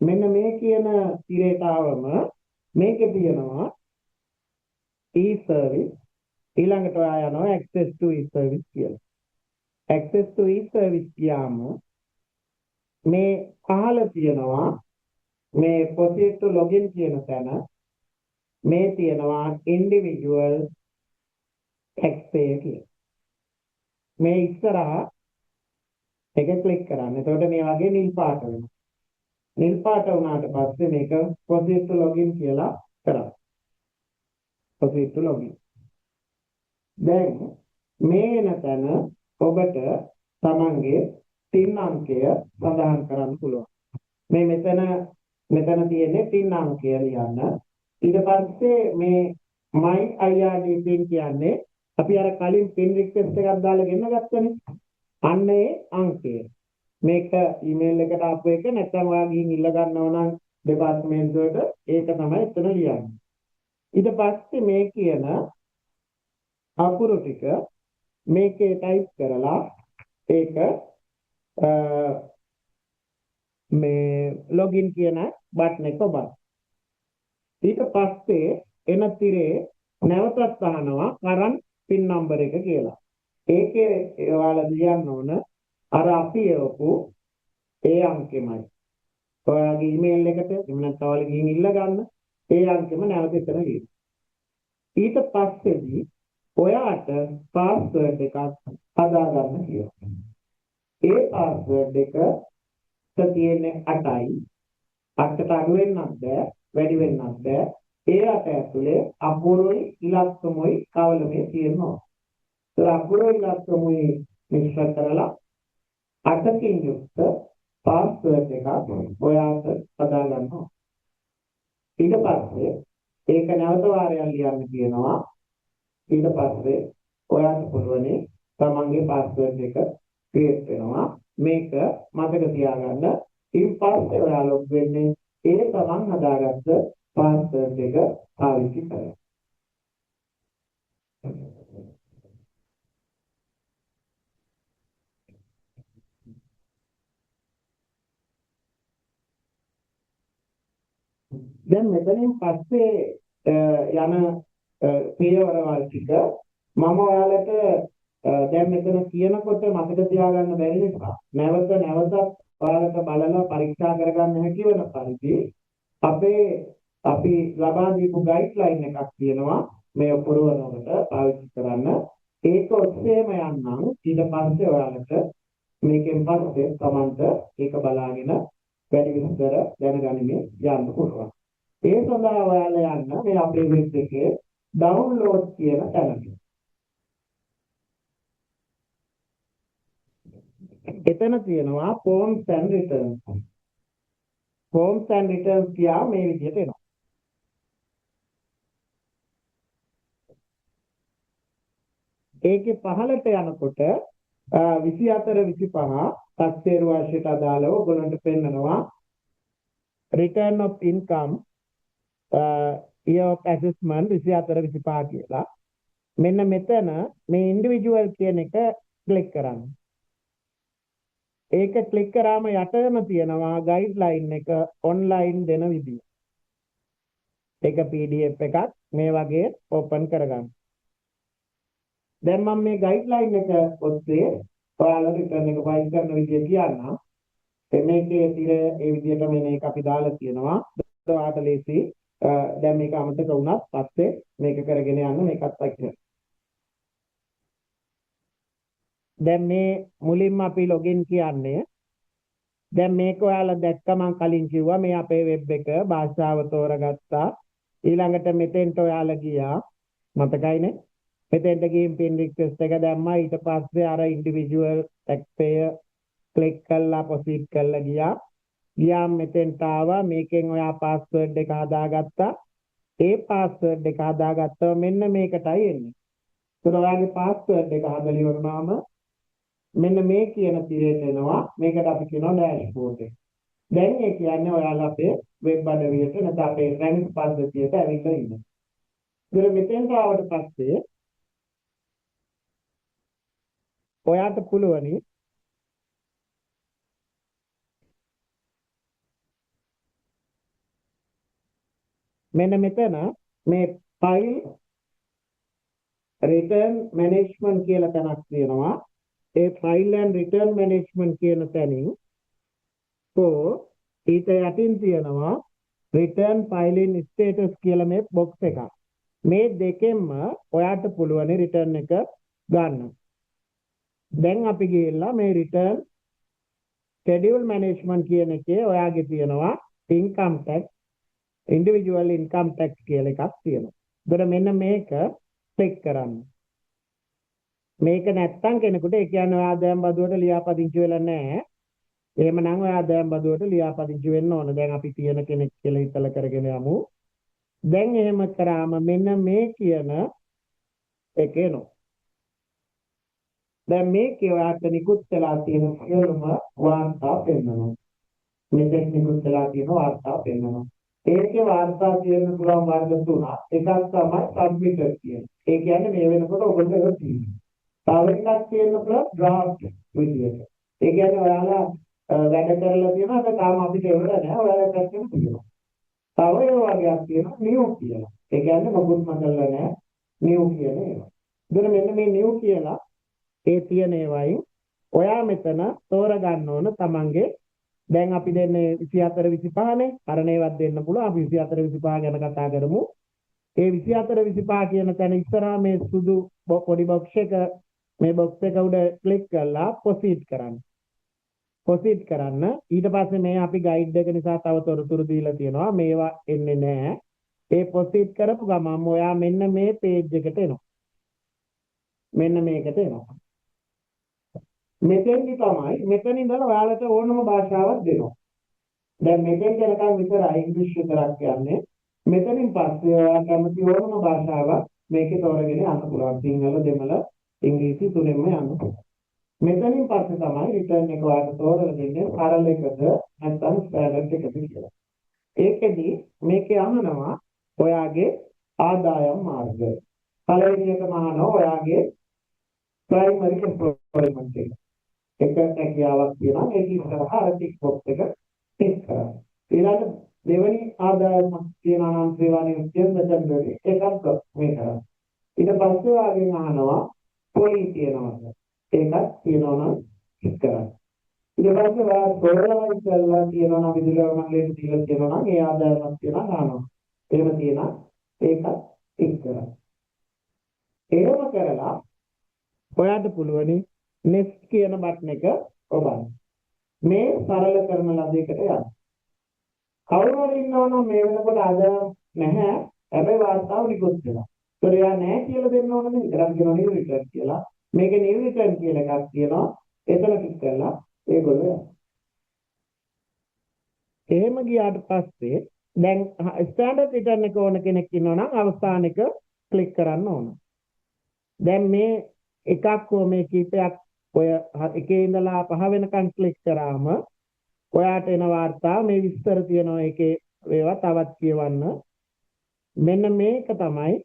[SPEAKER 1] මෙන්න මේ කියන තිරයට ආවම මේකේ තියෙනවා e-service ඊළඟට ඔයා යනවා access to e-service කියලා. access to e-service කියාම මේ පහළ තියෙනවා මේ proceed to login කියන තැන මේ තියෙනවා individual taxpayer කියලා. මේ ඉස්සරහා එක ක්ලික් කරන්න. එතකොට මේ වගේ නිල් පාට වෙනවා. නිල් පාට වුණාට පස්සේ මේක proceed to login කියලා කරා. proceed to login. දැන් මේ නැතන ඔබට තමන්ගේ PIN අංකය සඳහන් කරන්න පුළුවන්. මේ මෙතන තියෙන්නේ PIN අංකය ලියන්න. ඊට පස්සේ මේ my IRD PIN කියන්නේ අපි අර කලින් PIN request එකක් දාලා ගෙන්න ගත්තනේ. අන්න ඒ අංකය. මේක ඊමේල් එකට ආපු එක නැත්නම් ඔයා ගිහින් ඉල්ල ගන්නව නම් දෙපාර්තමේන්ත වලට ඒක තමයි එතන ලියන්නේ. ඊට පස්සේ මේ කියන අකුරු ටික මේකේ ටයිප් කරලා ඒක මේ ලොගින් කියන බටන් එක ඔබන්න. ඊට පස්සේ එන තිරේ නැවතත් අහනවා කරන්ට් PIN නම්බර් එක කියලා. ඒකේ ඔයාලා ලියන්න ඕන අර අපි එවපු ඒ අංකෙමයි. ඔයාගේ ඊමේල් එකට එහෙම නැත්නම් ඔයාලා ගිහින් ඉල්ල ගන්න ඒ අංකෙම නැවත එතන ලියන්න. ඊට පස්සේදී ඔයාට පාස්වර්ඩ් එකක් හදා ගන්න කියනවා. ඒ පාස්වර්ඩ් එක තියෙන්නේ 8යි. 8ට අඩු වෙන්නත් බෑ, වැඩි වෙන්නත් බෑ. ඒ 8 ඇතුලේ අපූර්වයි ඉලක්කමයි කවලමේ තියෙනවා. ඒ අපූර්වයි ඉලක්කමයි මිශ්‍ර කරලා 8කින් යුක්ත පාස්වර්ඩ් එකක් ඔයාට හදා ගන්නවා. ඊට පස්සේ ඒක නැවත වාරයක් ලියන්න කියනවා. ඊට පස්සේ ඔයාට පුළුවන් තමන්ගේ පාස්වර්ඩ් එක ක්‍රියේට් වෙනවා. මේක මතක තියාගන්න. ඊට පස්සේ ඔයා ලොග් වෙන්නේ ඒ තමන් හදාගත්ත පාස්වර්ඩ් එක පාවිච්චි කරලා. දැන් මෙතනින් පස්සේ යන පියවරවල් ටික මම ඔයාලට දැන් මෙතන කියනකොට මතක තියාගන්න බැරි නිසා නැවතත් ඔයාලට බලලා පරීක්ෂා කරගන්න හැකි වෙන පරිදි අපි ලබා දීපු ගයිඩ්ලයින් එකක් තියෙනවා මේ පුරවනකට පාවිච්චි කරන්න. ඒක ඔස්සේම යන්නම් ඊට පස්සේ ඔයාලට මේකෙන් පස්සේ කමන්ට ඒක බලාගෙන වැඩි විස්තර දැනගනිමින් යන්න පුළුවන්. ඒ සඳහා ඔයාලා යන්න මේ අපේ වෙබ් එකේ ඩවුන්ලෝඩ් කියන තැනට. එතන තියෙනවා forms and returns. forms and returns කියා මේ විදිහට එනවා. ඒකේ පහළට යනකොට 24 25 තක්සේරු වර්ෂයට අදාළව ඔයගොල්ලන්ට පෙන්නනවා return of income year of assessment 24 25 කියලා. මෙන්න මෙතන මේ individual කියන එක ක්ලික් කරන්න. ඒක ක්ලික් කරාම යටම තියෙනවා ගයිඩ්ලයින් එක ඔන්ලයින් දෙන විදිය. ඒක PDF එකක් මේ වගේ ඕපන් කරගන්න. දැන් මම මේ ගයිඩ්ලයින් එක ඔස්සේ ඔයාලා රිටර්න් එක ෆයිල් කරන විදිය කියන්නම්. මේකේ තිර ඒ විදියට මේක අපි දාලා තියෙනවා. ඔයාලට ලේසි. දැන් මේක අමතක වුණත් පස්සේ මේක කරගෙන යන්න මේකත් එක්ක. දැන් මේ මුලින්ම අපි ලොගින් කියන්නේ දැන් මේක ඔයාලා දැක්ක මම කලින් කිව්වා මේ අපේ වෙබ් එක භාෂාව තෝරගත්තා. ඊළඟට මෙතෙන්ට ඔයාලා ගියා. මතකයිනේ? මෙතෙන්ට ගිහින් PIN request එක දැම්මා. ඊට පස්සේ අර individual taxpayer ක්ලික් කරලා proceed කරලා ගියා. ගියාම මෙතෙන්ට ආවා මේකෙන් ඔයා පාස්වර්ඩ් එක හදාගත්තා. ඒ පාස්වර්ඩ් එක හදාගත්තම මෙන්න මේකටයි එන්නේ. ඒතර ඔයාගේ පාස්වර්ඩ් එක හදලා ඉවරනාම මෙන්න මේ කියන තිරෙන් එනවා. මේකට අපි කියනවා ඩෑෂ්බෝඩ් එක. දැන් ඒ කියන්නේ ඔයාලා අපේ වෙබ් අඩවියට නැත්නම් අපේ රැන්ක් පද්ධතියට ඇවිල්ලා ඉන්නේ. ඉතින් මෙතෙන්ට ආවට පස්සේ ඔයාට පුළුවනි මෙන්න මෙතන මේ ෆයිල් රිටර්න් මැනේජ්මන්ට් කියලා තැනක් තියෙනවා. ඒ ෆයිල් ඇන්ඩ් රිටර්න් මැනේජ්මන්ට් කියන තැනින් ඊට යටින් තියෙනවා රිටර්න් ෆයිලින් ස්ටේටස් කියලා මේ බොක්ස් එකක්. මේ දෙකෙන්ම ඔයාට පුළුවන් රිටර්න් එක ගන්න. දැන් අපි ගිහිල්ලා මේ රිටර්න් schedule management කියන එකේ ඔයාගේ තියෙනවා income tax individual income tax කියලා එකක් තියෙනවා. ඒතර මෙන්න මේක ක්ලික් කරන්න. මේක නැත්තම් කෙනෙකුට ඒ කියන්නේ ඔයා ආදායම් බදුවට ලියාපදිංචි වෙලා නැහැ. එහෙමනම් ඔයා ආදායම් බදුවට ලියාපදිංචි වෙන්න ඕන. දැන් අපි තියෙන කෙනෙක් කියලා හිතලා කරගෙන යමු. දැන් එහෙම කරාම මෙන්න මේ කියන එක එනවා. දැන් මේකේ ඔයාට නිකුත් වෙලා තියෙන සියලුම වාර්තා පෙන්වනවා. මෙතෙක් නිකුත් වෙලා තියෙන වාර්තා පෙන්වනවා. ඒකේ වාර්තා තියෙන පුළුවන් වර්ග තුනක්. එකක් තමයි සබ්මිටර් කියන්නේ. ඒ කියන්නේ මේ වෙනකොට ඔබට ඒක තියෙනවා. තව එකක් තියෙන පුළුවන් ඩ්‍රාෆ්ට් විදියට. ඒ කියන්නේ ඔයාලා වැඩ කරලා තියෙනවා ඒක තාම අපිට ඉවර නැහැ. ඔයාලා පැත්තෙන් තියෙනවා. තව ඒ වගේක් තියෙනවා නිව් කියලා. ඒ කියන්නේ මොකුත් මතල්ලා නැහැ. නිව් කියන ඒවා. එතන මෙන්න මේ නිව් කියලා ඒ තියෙන ඒවායින් ඔයා මෙතන තෝරගන්න ඕන තමන්ගේ දැන් අපි දෙන්නේ 24 25නේ අරණේවත් දෙන්න පුළුවන් අපි 24 25 ගැන කතා කරමු ඒ 24 25 කියන තැන ඉස්සරහා මේ සුදු පොඩි බොක්ස් එක මේ බොක්ස් එක උඩ ක්ලික් කරලා ප්‍රොසීඩ් කරන්න ඊට පස්සේ මේ අපි ගයිඩ් එක නිසා තව තොරතුරු දීලා තියෙනවා මේවා එන්නේ නැහැ ඒ ප්‍රොසීඩ් කරපු ගමන් ඔයා මෙන්න මේ පේජ් එකට එනවා මෙන්න මේකට එනවා මෙතෙන්දි තමයි මෙතන ඉඳලා ඔයාලට ඕනම භාෂාවක් දෙනවා. දැන් මෙතෙන් යනකම් විතරයි ඉංග්‍රීසි විතරක් යන්නේ. මෙතනින් පස්සේ ඔයා කැමති ඕනම භාෂාවක් මේකේ තෝරගෙන යන්න පුළුවන්. සිංහල, දෙමළ, ඉංග්‍රීසි තුනෙන්ම යන්න පුළුවන්. මෙතනින් පස්සේ තමයි රිටර්න් එක ඔයාලට තෝරලා දෙන්නේ සරල එකද නැත්නම් ස්ටෑන්ඩඩ් එකද කියලා. ඒකෙදි මේකේ අහනවා ඔයාගේ ආදායම් මාර්ග. පළවෙනි එකම අහනවා ඔයාගේ ප්‍රයිමරි එම්ප්ලොයිමන්ට් එක. එක හැකියාවක් තියෙනවා ඒක ඉස්සරහා අර ටික් බොක්ස් එක ටික් කරන්න. ඊළඟ දෙවෙනි ආදායමක් තියෙනවා නම් සේවා නිවෘත්තිය දෙකෙන්දරි ඒකත් මේ කරන්න. ඊට පස්සේ ආගෙන් අහනවා පොලි තියෙනවද? ඒකත් තියෙනවා නම් ටික් කරන්න. ඊට පස්සේ ඔයා සෝලරයි කියලා තියෙනවා නම් විදුලි මණ්ඩලයට දීලා තියෙනවා නම් ඒ ආදායමක් තියෙනවා ගන්නවා. එහෙම තියෙනවා ඒකත් ටික් කරන්න. එහෙම කරලා ඔයාට පුළුවනි next කියන බටන් එක ඔබන්න. මේ සරල කරන ලද එකට යන්න. කවුරු හරි ඉන්නවනම් මේ වෙනකොට ආදායම් නැහැ. හැබැයි වාර්තාව නිකුත් වෙනවා. ඒතර යා නැහැ කියලා දෙන්න ඕනද? විතරක් කියනවා new return කියලා. මේකේ new return කියලා එකක් තියෙනවා. එතන ක්ලික් කරලා ඒගොල්ලෝ යනවා. එහෙම ගියාට පස්සේ දැන් ස්ටෑන්ඩඩ් රිටර්න් එක ඕන කෙනෙක් ඉන්නවනම් අවසාන එක ක්ලික් කරන්න ඕන. දැන් මේ එකක් හෝ මේ කීපයක් ඔය එකේ ඉඳලා පහ වෙනකන් ක්ලික් කරාම ඔයාට එන වාර්තා මේ විස්තර තියෙනවා ඒකේ ඒවා තවත් කියවන්න මෙන්න මේක තමයි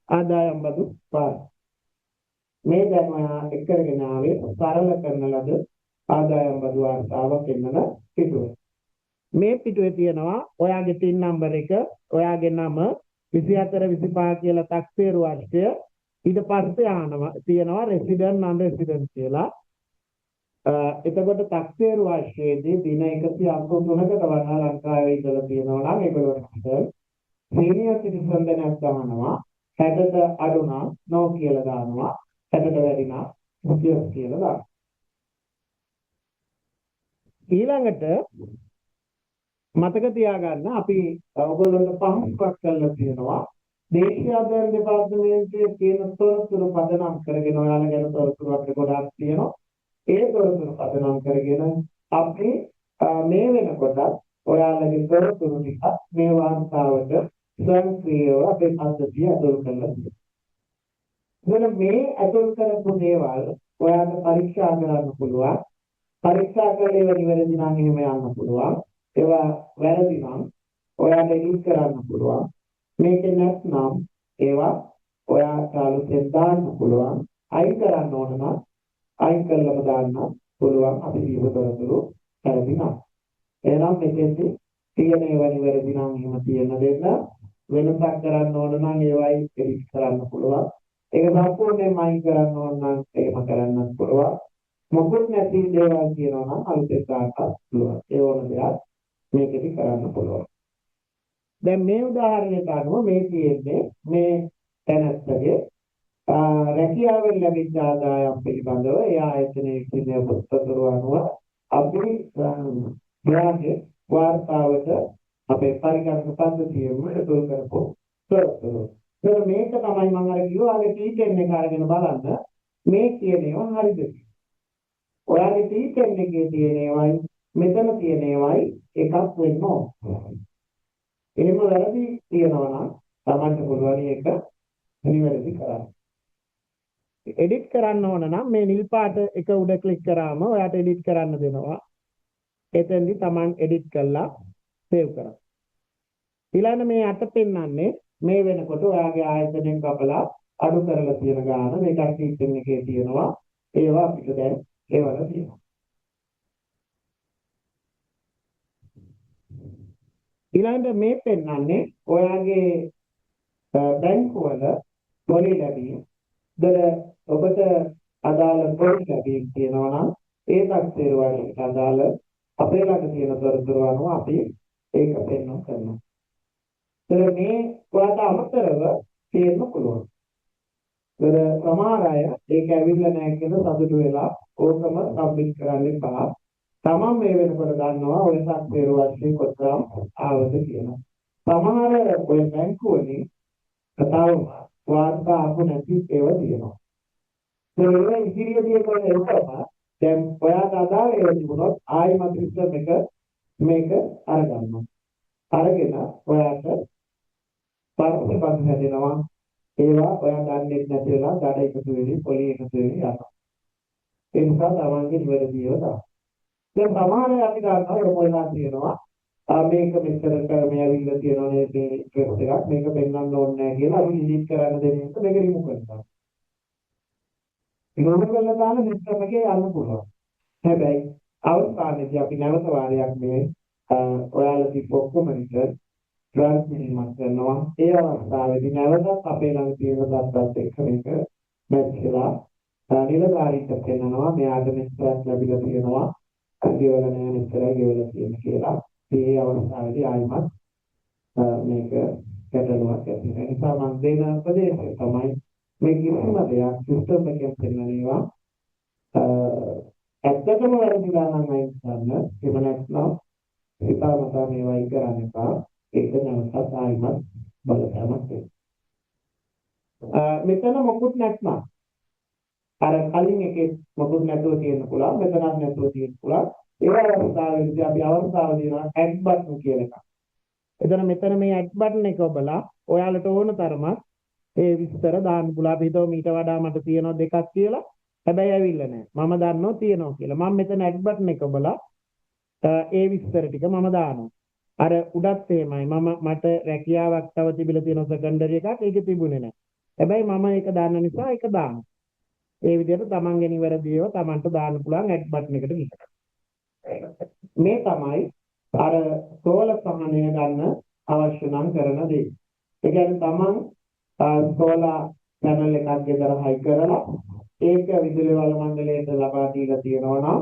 [SPEAKER 1] ආදායම් බදු පාර මේ දැන් ඔයා එක් කරගෙන ආවේ සරල කරන ලද ආදායම් බදු වාර්තාවක් එන්නන පිටුව මේ පිටුවේ තියෙනවා ඔයාගේ ටින් නම්බර් එක ඔයාගේ නම 24 25 කියලා තක්සේරු වර්ෂය ඊට පස්සේ ආනවා තියෙනවා රෙසිඩන්ට් නන් රෙසිඩන්ට් කියලා එතකොට තක්සේරු වර්ෂයේදී දින 183කට වඩා ලංකාවේ ඉඳලා තියෙනවා නම් ඒගොල්ලන්ට සීනියර් සිටිසන් දෙනෙක් ගන්නවා 60ට අඩු නම් නෝ කියලා දානවා 60ට වැඩි නම් මුතියස් කියලා දානවා ඊළඟට මතක තියාගන්න අපි ඔයගොල්ලන්ට පහසුකම් කරලා තියෙනවා දේශීය ආදායම් දෙපාර්තමේන්තුවේ තියෙන තොරතුරු පදනම් කරගෙන ඔයාලා ගැන තොරතුරු අපිට ගොඩාක් තියෙනවා. ඒ තොරතුරු පදනම් කරගෙන අපි මේ වෙනකොට ඔයාලගේ තොරතුරු ටික මේ වාර්තාවට ස්වයංක්‍රීයව අපේ පද්ධතිය ඇතුළු කරලා තියෙනවා. එතන මේ ඇතුළු කරපු දේවල් ඔයාලට පරීක්ෂා කරන්න පුළුවන්. පරීක්ෂා කරලා ඒවා නිවැරදි නම් එහෙම යන්න පුළුවන්. ඒවා වැරදි නම් ඔයාලට එඩිට් කරන්න පුළුවන්. මේකේ නැත්නම් ඒවා ඔයාට අලුතෙන් දාන්න පුළුවන්. අයින් කරන්න ඕන නම් අයින් කළාම දාන්න පුළුවන්. අපි දීපු තොරතුරු වැරදි නම්. එහෙනම් මෙතෙන්දී තියෙන ඒවා නිවැරදි නම් එහෙම තියෙන දෙන්න වෙනසක් කරන්න ඕන නම් ඒවයි එඩිට් කරන්න පුළුවන්. ඒක සම්පූර්ණයෙන්ම අයින් කරන්න ඕන නම් එහෙම කරන්නත් පුළුවන්. මොකුත් නැති දේවල් කියනවා නම් අලුතෙන් දාන්නත් පුළුවන්. ඒ ඕන දෙයක් මේකෙදි කරන්න පුළුවන්. දැන් මේ උදාහරණයට අනුව මේ තියෙන්නේ මේ තැනැත්තගේ රැකියාවෙන් ලැබිච්ච ආදායම් පිළිබඳව ඒ ආයතනයේ ඉන්න පොත්වල අනුව අපි ග්‍රාහක වාර්තාවට අපේ පරිගණක පද්ධතියෙම එකතු කරපො තොරතුරු. මේක තමයි මම අර කිව්වා ආගේ T10 එක අරගෙන බලන්න මේ කියන ඒවා හරිද කියලා. ඔයාගේ T10 එකේ තියෙන ඒවායි මෙතන තියෙන ඒවායි එකක් වෙන්න ඕන. එහෙම වැරදි තියෙනවා නම් Tamanට පුළුවන් ඒක නිවැරදි කරන්න. එඩිට් කරන්න ඕන නම් මේ නිල් පාට එක උඩ ක්ලික් කරාම ඔයාට එඩිට් කරන්න දෙනවා. එතෙන්දි Taman එඩිට් කරලා සේව් කරන්න. ඊළඟ මේ අත පෙන්නන්නේ මේ වෙනකොට ඔයාගේ ආයතනයෙන් කපලා අඩු කරලා තියෙන ගාන මේක T10 එකේ තියෙනවා. ඒවා අපිට දැන් ඒවල තියෙනවා. ඊළඟ මේ පෙන්නන්නේ ඔයාගේ බැංකුවල පොලි ලැබීම් දර ඔබට අදාළ පොලි ලැබීම් තියෙනවා නම් ඒ තත්ත්වයට වලට අදාළ අපේ ළඟ තියෙන තොරතුරු අනුව අපි ඒක පෙන්වන්න කරනවා. ඒතර මේ ඔයාට අමතරව තියෙන්න පුළුවන්. ඒතර සමහර අය ඒක ඇවිල්ලා නැහැ කියලා සතුටු වෙලා ඕකම සබ්මිට් කරන්න එපා. තමන් මේ වෙනකොට දන්නවා ඔය සක්වේර වශයෙන් කොතරම් ආවද කියලා. සමහර ඔය බැංකුවලින් කතාව වාර්තා අපු නැති ඒවා තියෙනවා. ඒ ඉදිරියේදී කොහෙන්ද දැන් ඔයාට අදාළ ඒවා තිබුණොත් ආයිමත් සිස්ටම් එක මේක අරගන්නවා. අරගෙන ඔයාට පරස්පර බඳ හැදෙනවා. ඒවා ඔයා දන්නේ නැති වෙලා දඩ එකතු වෙවි පොලි එකතු වෙවි යනවා. ඒ නිසා තමන්ගේ නිවැරදිව දාන්න. දැන් සමහර අපි ගන්නවා මොනවා තියෙනවා මේක මෙච්චරට මේ ඇවිල්ලා තියෙනවා නේද ට්‍රෙස් එකක් මේක පෙන්වන්න ඕනේ නැහැ කියලා අපි ඩිලීට් කරන්න දෙන එක මේක රිමූව් කරනවා. රිමූව් කරලා දාන සිස්ටම් එකේ යන්න පුළුවන්. හැබැයි අවස්ථාවේදී අපි නැවත වාරයක් මේ ඔයාලා තිබ්බ ඔක්කොම රිසර්ච් ට්‍රාන්ස්මිට් කරනවා. ඒ අවස්ථාවේදී නැවතත් අපේ ළඟ තියෙන දත්තත් එක්ක මේක මැච් කරලා නිලධාරීන්ට පෙන්නනවා මෙයාට මෙච්චරක් ලැබිලා තියෙනවා. ගෙවල නැහැ මෙච්චරයි ගෙවලා තියෙන කියලා. මේ අවස්ථාවේදී ආයිමත් මේක ගැටලුවක් ඇති වෙන නිසා මම දෙන උපදේශය තමයි මේ කිසිම දෙයක් සිස්ටම් එකෙන් පෙන්නනවා ඇත්තටම වැරදිලා නම් අයින් කරන්න එහෙම නැත්නම් හිතාමතා මේවා අයින් කරන්න එපා. ඒක නැවතත් ආයිමත් බලපෑමක් වෙනවා. මෙතන මොකුත් නැත්නම් අර කලින් එකේ මොකුත් නැතුව තියෙන පුළුවන් මෙතනක් නැතුව තියෙන පුළුවන් ඒ අවස්ථාවේදී අපි අවස්ථාව දෙනවා ඇඩ් බටන් කියන එක. එතන මෙතන මේ ඇඩ් බටන් එක ඔබලා ඔයාලට ඕන තරමක් ඒ විස්තර දාන්න පුළුවන්. අපි හිතුව මීට වඩා මට තියෙනවා දෙකක් කියලා. හැබැයි ඇවිල්ලා නැහැ. මම දන්නවා තියෙනවා කියලා. මම මෙතන ඇඩ් බටන් එක ඔබලා ඒ විස්තර ටික මම දානවා. අර උඩත් එහෙමයි. මට රැකියාවක් තව තිබිලා තියෙන සෙකන්ඩරි එකක් ඒක තිබුණේ නැහැ. හැබැයි මම ඒක දාන්න නිසා ඒක දානවා. ඒ විදිහට තමන්ගේ නිවැරදිව තමන්ට දාන්න පුළුවන් ඇඩ් බටන් එකට විතර. මේ තමයි අර සෝල සමනය ගන්න අවශ්‍ය නම් කරන දේ. ඒ කියන්නේ තමන් සෝලා පැනල් එකක් ගෙදර හයි කරලා ඒක විදුලි වල මණ්ඩලයට ලබා දීලා තියෙනවා නම්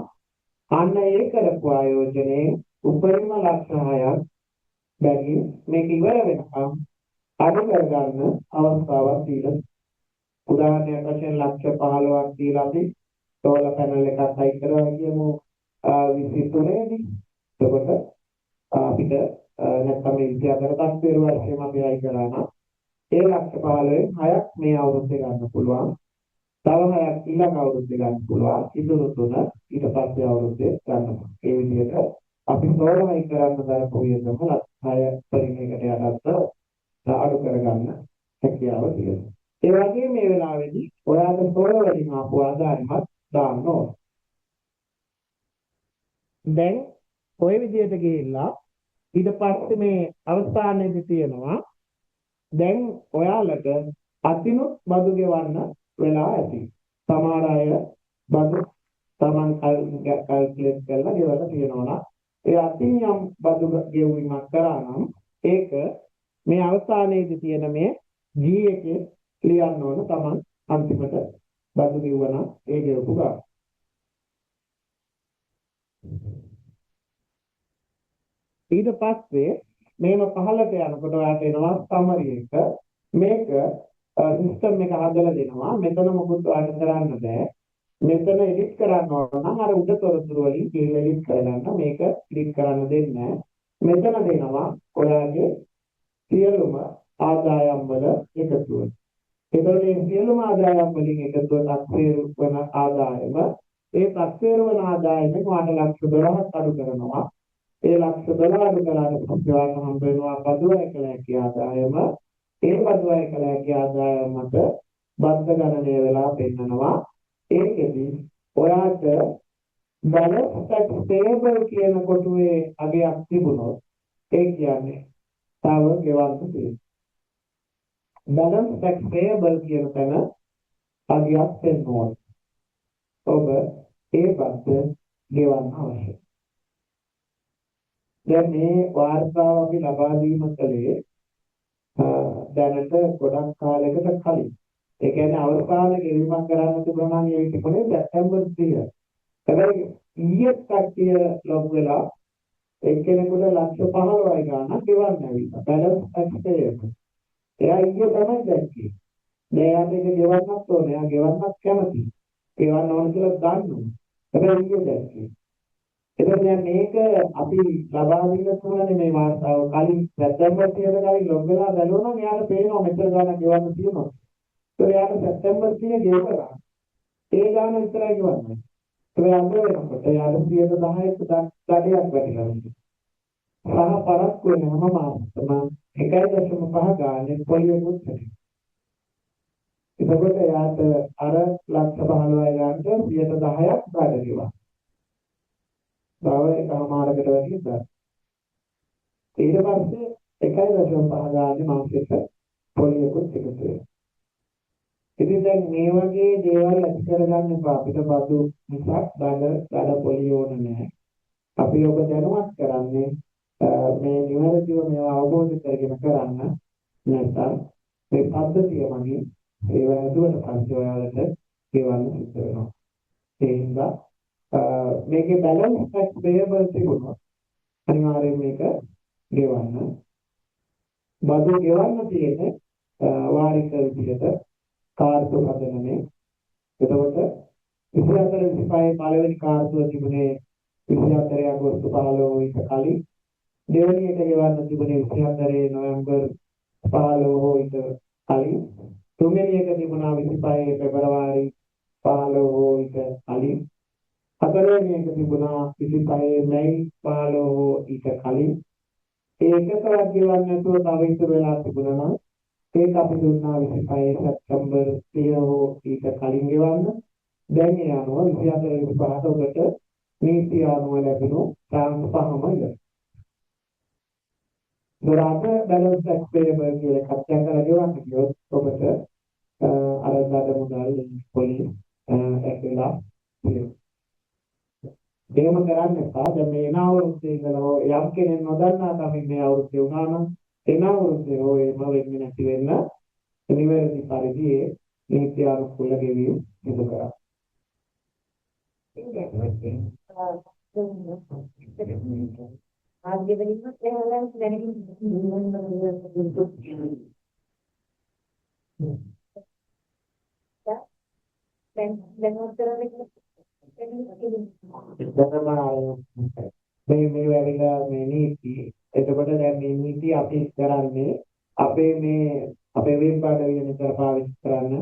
[SPEAKER 1] අන්න ඒ කරපු ආයෝජනයේ උපරිම ලක්ෂ 6ක් බැගින් මේක ඉවර වෙනකම් අඩු කරගන්න අවස්ථාවක් දීලා උදාහරණයක් වශයෙන් ලක්ෂ 15ක් දීලා අපි සෝලා පැනල් එකක් හයි කරනවා කියමු 23 දී. එතකොට අපිට නැත්නම් මේ විද්‍යාගත තත්ත්වයේ වශයෙන් අපි හයි කරා නම් ඒ ලක්ෂ 15න් 6ක් මේ අවුරුද්දේ ගන්න පුළුවන්. තව 6ක් ඊළඟ අවුරුද්දේ ගන්න පුළුවන්. ඉතුරු 3 ඊට පස්සේ අවුරුද්දේ ගන්න. ඒ විදිහට අපි සෝලවයි කරන්න දරපු වියදම ලක්ෂ 6 පරිමයකට යටත් අඩු කරගන්න හැකියාව තියෙනවා. ඒ වගේම මේ වෙලාවේදී ඔයාලා සෝල වලින් ආපු ආදායමත් දාන්න ඕන. දැන් ඔය විදිහට ගිහිල්ලා ඊට පස්සේ මේ අවස්ථානයේදී තියෙනවා දැන් ඔයාලට අතිනුත් බදු ගෙවන්න වෙලා ඇති. සමහර අය බදු Taman කල්කියුලේට් කරලා ගෙවලා තියෙනවා. ඒ අතින් යම් බදු ගෙවීමක් කරා නම් ඒක මේ අවස්ථානයේදී තියෙන මේ G එකේ ලියන්න ඕන Taman අන්තිමට බදු ගෙවුවා නම් ඒ ගෙවපු ගාන. ඊට පස්සේ මේව පහළට යනකොට ඔයාලට එනවා සමරි එක. මේක සිස්ටම් එක හදලා දෙනවා. මෙතන මොකුත් ඔයාලට කරන්න බෑ. මෙතන එඩිට් කරන්න ඕන නම් අර උඩ තොරතුරු වලින් කියලා එඩිට් කරගන්න. මේක එඩිට් කරන්න දෙන්නේ නැහැ. මෙතන දෙනවා ඔයාගේ සියලුම ආදායම් වල එකතුව. ඒතකොට මේ සියලුම ආදායම් වලින් එකතුව තක්සේරු වන ආදායම ඒ තක්සේරු වන ආදායමෙන් වාට ලක්ෂ 12ක් අඩු කරනවා. ඒ ලක්ෂ 12 අඩු කරාට පස්සේ වාට හම්බ වෙනවා බදුවයි කලැකී ආදායම. ඒ බදුවයි කලැකී ආදායම මත බද්ධ ගණනය වෙලා පෙන්නනවා. ඒකෙදි ඔයාට balance tax payable කියන කොටුවේ අගයක් තිබුණොත් ඒ කියන්නේ තව ගෙවන්න තියෙනවා. balance tax payable කියන තැන අගයක් දෙන්නවා. ඔබ ඒ බද්ද ගෙවන්න අවශ්‍යයි. දැන් මේ වාර්තාව අපි ලබා දීම කලේ දැනට ගොඩක් කාලයකට කලින්. ඒ කියන්නේ අවසාන ගෙවීමක් කරන්න තිබුණා නම් ඒක තිබුණේ සැප්තැම්බර් 30. හැබැයි ඊයේ කට්ටිය ලොග් වෙලා එක්කෙනෙකුට ලක්ෂ 15යි ගාණක් ගෙවන්න ඇවිල්ලා. Balance tax payable. එයා ඊයේ තමයි දැක්කේ. දැන් මේක ගෙවන්නත් ඕනේ. එයා ගෙවන්නත් කැමතියි. ගෙවන්න ඕන කියලා දන්නවා. හැබැයි ඊයේ දැක්කේ. එතකොට දැන් මේක අපි ලබා දීලා තියෙන්නේ මේ වාර්තාව කලින් සැප්තැම්බර් 30ට කලින් ලොග් වෙලා බැලුවා නම් එයාට පේනවා මෙතන ගාණක් ගෙවන්න තියෙනවා. ඒ එයාට සැප්තැම්බර් 30 ගෙවලා ඒ ගාණ විතරයි ගෙවන්නේ. ඒ අද වෙනකොට එයාට 10ක දඩයක් වැටිලා ඉන්නවා. සහ පරක් වෙනම මාසෙම 1.5 ගානේ පොලියකුත් නැහැ. එතකොට එයාට අර ලක්ෂ 15 ගානට 10ක් බඩ ගෙවනවා. එකමාරකට වැඩි ඉඳලා ඊට පස්සේ 1.5 ගානේ මාසෙක පොලියකුත් එකතු වෙනවා. ඉතින් දැන් මේ වගේ දේවල් ඇති කරගන්න එපා. අපිට බදු මිසක් දඩ පොලිය ඕන නැහැ. අපි ඔබ දැනුවත් කරන්නේ මේ නිවැරදිව මේවා අවබෝධ කරගෙන කරන්න. නැත්නම් මේ පද්ධතිය මගින් ඒව ඇදුවට පස්සේ ඔයාලට ගෙවන්න සිද්ධ වෙනවා. ඒ හින්දා මේකේ බැලන්ස් ටැක්ස් පේයබල් තිබුණොත් අනිවාර්යයෙන් මේක ගෙවන්න. බදු ගෙවන්න තියෙන්නේ වාරික විදිහට කාර්තු හදනනේ. එතකොට 24 25 පළවෙනි කාර්තුව තිබුණේ 24 අගෝස්තු 15 ඊට කලින්. දෙවෙනි එක ගෙවන්න තිබුණේ 24 නොවැම්බර් 15 ඊට කලින්. තුන්වෙනි එක තිබුණා 25 පෙබරවාරි 15 ඊට කලින්. හතරවෙනි එක තිබුණා 25 මැයි 15 ඊට කලින්. ඒකකවත් ගෙවන්න නැතුව තව ඉතුරු වෙලා තිබුණා නම් ඒක අපි දුන්නා 25 සැප්තැම්බර් 30 ඊට කලින් ගෙවන්න. දැන් ඒ අනුව 24 25ට ඔබට නීති අනුව ලැබුණු ට්‍රාන්ස් පහම ඉවරයි. දොරාට බැලන්ස් ටැක්ස් පේයබල් කියලා එකක් කරලා ගෙවන්න කියොත් ඔබට අර දඩ මුදල් පොලි ඇකලා එහෙම කරන්න එපා. දැන් මේ නාවෘත්තේ ඉඳලා යම් කෙනෙක් නොදන්නා තමයි මේ අවුරුද්දේ වුණා නම් එන අවුරුද්දේ ඔයම වෙන්නේ නැති වෙන්න නිවැරදි පරිදි නීති අනුකූල ගෙවීම් සිදු කරා. ආගේ වෙලින්ම එහෙනම් දැනගන්න දැන් උත්තර මේ වෙලාව මේ නීති. එතකොට දැන් මේ නීති අපි කරන්නේ අපේ වෙබ් අඩවිය විතර පාවිච්චි කරන්න.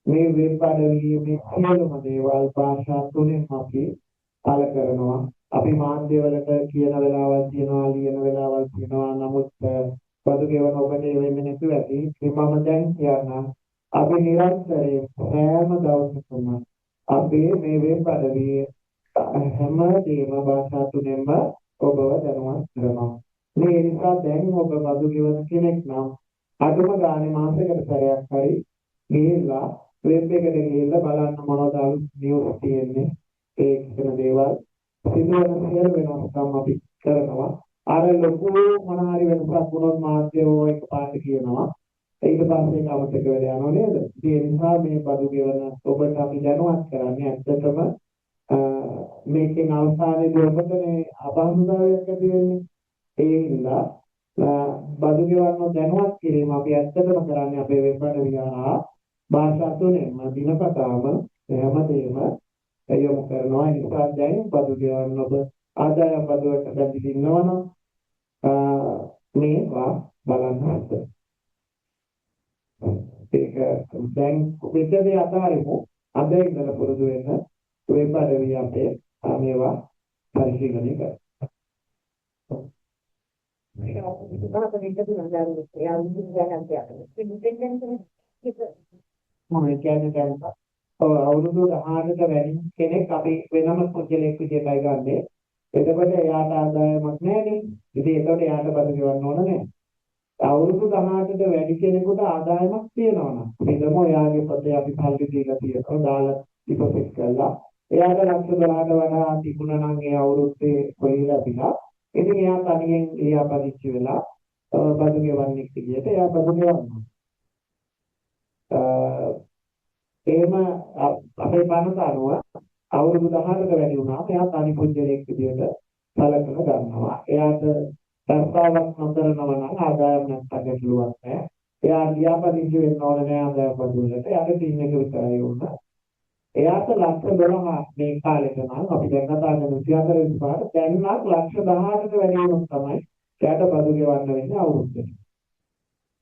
[SPEAKER 1] මේ වෙබ් අඩවියේ මේ සියලුම දේවල් භාෂා තුනෙන් අපි අල කරනවා. අපි මාධ්‍යවලට කියන වෙලාවල් තියෙනවා, ලියන වෙලාවල් තියෙනවා. නමුත් බදු ගෙවන ඔබට ඒ වෙන්නේ නැතුව ඇති. මම දැන් කියන්නම් අපි නිරන්තරයෙන් හැම දවසකම අපේ මේ වෙබ් අඩවියේ හැම දේම භාෂා තුනෙන්ම ඔබව දැනුවත් කරනවා. මේ නිසා දැන් ඔබ බදු ගෙවන කෙනෙක් නම් අඩුම ගානේ මාසයකට සැරයක් හරි ගිහිල්ලා වෙබ් එකට ගිහිල්ලා බලන්න මොනවද අලුත් නිවුස් තියෙන්නේ ඒ කියන දේවල් සිදුවන සියලු වෙනස්කම් අපි කරනවා. අර ලොකු මොන හරි වෙනසක් වුණොත් මාධ්‍යෝ එකපාරට කියනවා. ඊට පස්සේ අමතක වෙලා යනවා නේද? ඒ නිසා මේ බදු ගෙවන ඔබට අපි දැනුවත් කරන්නේ ඇත්තටම මේකෙන් අවසානයේදී ඔබට මේ අපහසුතාවයක් ඇති වෙන්නේ. ඒ හින්දා බදු ගෙවන්න දැනුවත් කිරීම අපි ඇත්තටම කරන්නේ අපේ වෙබ් අඩවිය හරහා භාෂා තුනෙන්ම දිනපතාම හැමදේම යොමු කරනවා. ඒ නිසා දැන් බදු ගෙවන්න ඔබ ආදායම් බදුවට බැඳී ඉන්නවනම් මේවා බලන්න හදන්න. ඒක දැන් මෙතනදී අතාරිමු. අද ඉඳලා පුරුදු වෙන වෙබ් අඩවිය අපේ මේවා පරිශීලනය කරනවා. මම කියන්නේ දැන් අවුරුදු 18කට වැඩි කෙනෙක් අපි වෙනම පුද්ගලයෙක් විදියටයි ගන්නෙ. එතකොට එයාට ආදායමක් නැහැ. ඉතින් එතකොට එයාට බදු ගෙවන්න ඕන නැහැ. අවුරුදු 18කට වැඩි කෙනෙකුට ආදායමක් තියෙනවා නම් පිටම එයාගේ පොතේ අපි සල්ලි දීලා තියෙනවා. දාලා ඩිපොසිට් කරලා එයාට ලක්ෂ 12කට වඩා තිබුණා නම් ඒ අවුරුද්දේ කොහේලා තිබා. ඉතින් එයා තනියෙන් ලියාපදිංචි වෙලා බදු ගෙවන්නේ විදියට එයා බදු ගෙවනවා. එහෙම අපේ පනත අනුව අවුරුදු 18කට වැඩි වුණාම එයා තනි පුද්ගලයෙක් විදියට සැලකලා ගන්නවා. එයාට සංස්ථාවක් නොකරනවා නම් ආදායම් නැත්නම් ගැටලුවක් නැහැ. එයා ලියාපදිංචි වෙන්න ඕන නැහැ ආදායම් බදුවලට. එයාට තින් එක විතරයි ඕන. එයාට ලක්ෂ 12 මේ කාලෙක නම් අපි දැන් කතා කරන 34 විපාක දැන් නම් ලක්ෂ 18කට වැඩි වුණොත් තමයි එයාට බදු ගෙවන්න වෙන්නේ අවුරුද්දට.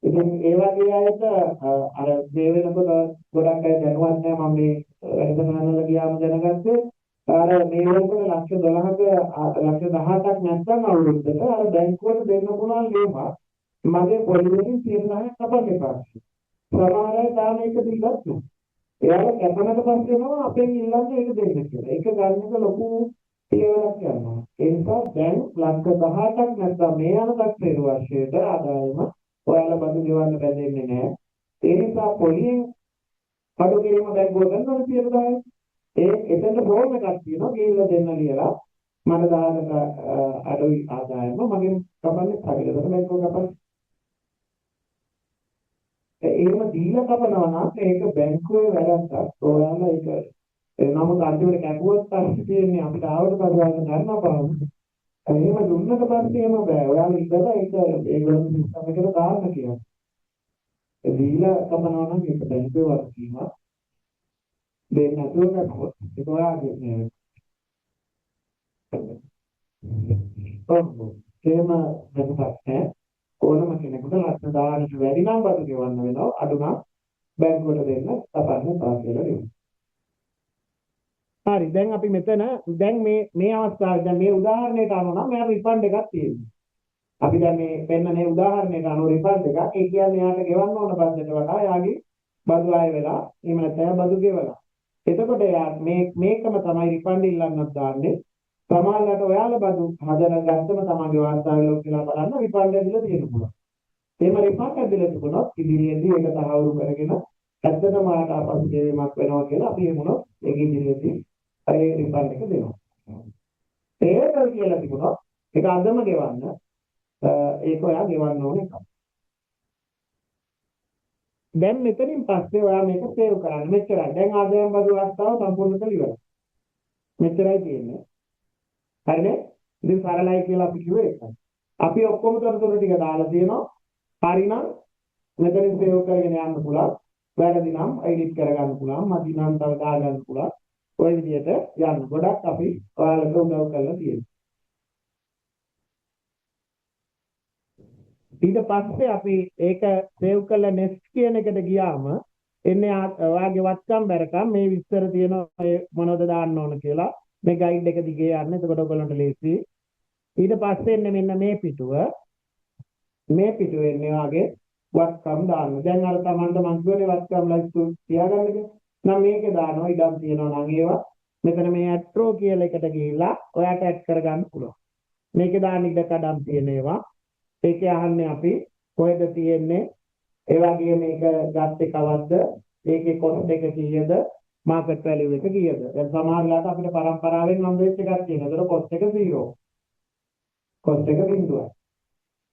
[SPEAKER 1] ඉතින් ඒ වගේ අයට අර මේ වෙනකොට ගොඩක් අය දැනුවත් නැහැ මම මේ වැඩසටහන වල ගියාම දැනගත්තේ අර මේ වෙනකොට ලක්ෂ 12ක ලක්ෂ 18ක් නැත්නම් අවුරුද්දට අර බැංකුවට දෙන්න පුළුවන් ලේවා මගේ පොලිසියෙන් 30ක් කපන්න එපා. සමහර අය තාම ඒක දීලත් නැහැ. එයාලා කැපනට පස්සේ යනවා අපෙන් ඉල්ලන්නේ ඒක දෙන්න කියලා. ඒක ගන්න එක ලොකු පියවරක් යනවා. ඒ නිසා දැන් ලක්ෂ 18ක් නැත්නම් මේ යන තක්සේර වර්ෂයට ආදායම ඔයාලා බදු ගෙවන්න බැඳෙන්නේ නැහැ. ඒ නිසා පොලියෙන් බදු ගෙවීම බැංකුව ගන්නවා 100%. එතන ෆෝම් එකක් තියෙනවා ගිහිල්ලා දෙන්න කියලා. මට 10කට අඩුයි ආදායම මගෙන් කපන්නේ කඩේකට බැංකුව කපන්නේ. එහෙම දීලා කපනවා නම් ඒක බැංකුවේ වැරද්දක්. ඔයාලා ඒක නමුත් අන්තිමට කැපුවත් පස්සේ තියෙන්නේ අපිට ආවට පස්සේ ගන්න බෑ. එහෙම දුන්නට පස්සේ එහෙම බෑ. ඔයාලා ඉඳලා ඒක ඒගොල්ලෝ සිස්ටම් එකට දාන්න කියනවා. ඒ දීලා කපනවා නම් ඒක බැංකුවේ වර්ධීම දෙන්න නැතුව කපුවොත් ඒක ඔයාගේ නේ. එහෙම දෙකක් නැහැ. ඕනම කෙනෙකුට ලක්ෂ 10කට වැඩි නම් බදු ගෙවන්න වෙනවා. අඩු නම් බැංකුවට දෙන්න තපන්න තා කියලා දෙනවා. හරි දැන් අපි මෙතන දැන් මේ අවස්ථාවේ දැන් මේ උදාහරණයට අනුව නම් මෙයා රිෆන්ඩ් එකක් තියෙනවා. අපි දැන් මේ පෙන්නනේ උදාහරණයට අනුව රිෆන්ඩ් එකක්. ඒ කියන්නේ යාට ගෙවන්න ඕන බද්දට වඩා යාගේ බදු ආය වෙලා එහෙම නැත්නම් බදු ගෙවලා. එතකොට යා මේකම තමයි රිෆන්ඩ් ඉල්ලන්නත් දාන්නේ. සමහරවිට ඔයාලා බදු හදන ගත්තම තමන්ගේ වාර්තාවේ ලොක් කියලා බලන්න රිෆන්ඩ් ඇදලා තියෙන්න පුළුවන්. එහෙම රිෆන්ඩ් ඇදලා තිබුණොත් ඉදිරියේදී ඒක තහවුරු කරගෙන ඇත්තටම ආට ආපසු ගෙවීමක් වෙනවා කියලා අපි එමුණොත් ඒක ඉදිරියේදී ඒ රිෆන්ඩ් එක දෙනවා. ඒක කියලා තිබුණොත් ඒක අදම ගෙවන්න ඒක ඔයා ගෙවන්න ඕන එකක්. දැන් මෙතනින් පස්සේ ඔයා මේක සේව් කරන්න. මෙච්චරයි. දැන් ආදායම් බදු අවස්ථාව සම්පූර්ණ කරලා ඉවරයි. මෙච්චරයි තියෙන්නේ. හරිනේ? ඉතින් සරලයි කියලා අපි කිව්වේ ඒකයි. අපි ඔක්කොම තොරතුරු ටික දාලා තියෙනවා. හරිනම් මෙතනින් සේව් කරගෙන යන්න පුළුවන්. වැරදි නම් එඩිට් කරගන්න පුළුවන්. මදි නම් තව දාගන්න පුළුවන්. ඔය විදිහට යන්න. ගොඩක් අපි ඔයාලට උදව් කරලා තියෙනවා. ඊට පස්සේ අපි ඒක සේව් කරලා next කියන එකට ගියාම එන්නේ ඔයාගේ වත්කම් බැරකම් මේ විස්තර තියෙනවා මොනවද දාන්න ඕන කියලා. මේ ගයිඩ් එක දිගේ යන්න. එතකොට ඔයගොල්ලන්ට ලේසි. ඊට පස්සේ එන්නේ මෙන්න මේ පිටුව. මේ පිටුවේ එන්නේ වාගේ වත්කම් දාන්න. දැන් අර Tamanට මං කියවනේ වත්කම් ලයිස්තු තියාගන්න කියලා. නම් මේකේ දානවා ඉඩම් තියෙනවා නම් ඒවා මෙතන මේ ඇට්‍රෝ කියලා එකට ගිහිල්ලා ඔයාට ඇඩ් කරගන්න පුළුවන්. මේකේ දාන්න ඉඩ කඩම් තියෙන ඒවා. ඒකේ අහන්නේ අපි කොහෙද තියෙන්නේ? ඒ වගේ මේක ගත්තේ කවද්ද? ඒකේ කොස්ට් එක කීයද? මාකට් වැලියු එක කීයද? දැන් සමහර වෙලාවට අපිට පරම්පරාවෙන් හම්බ වෙච්ච එකක් තියෙනවා. ඒතර කොස්ට් එක 0. කොස්ට් එක 0යි.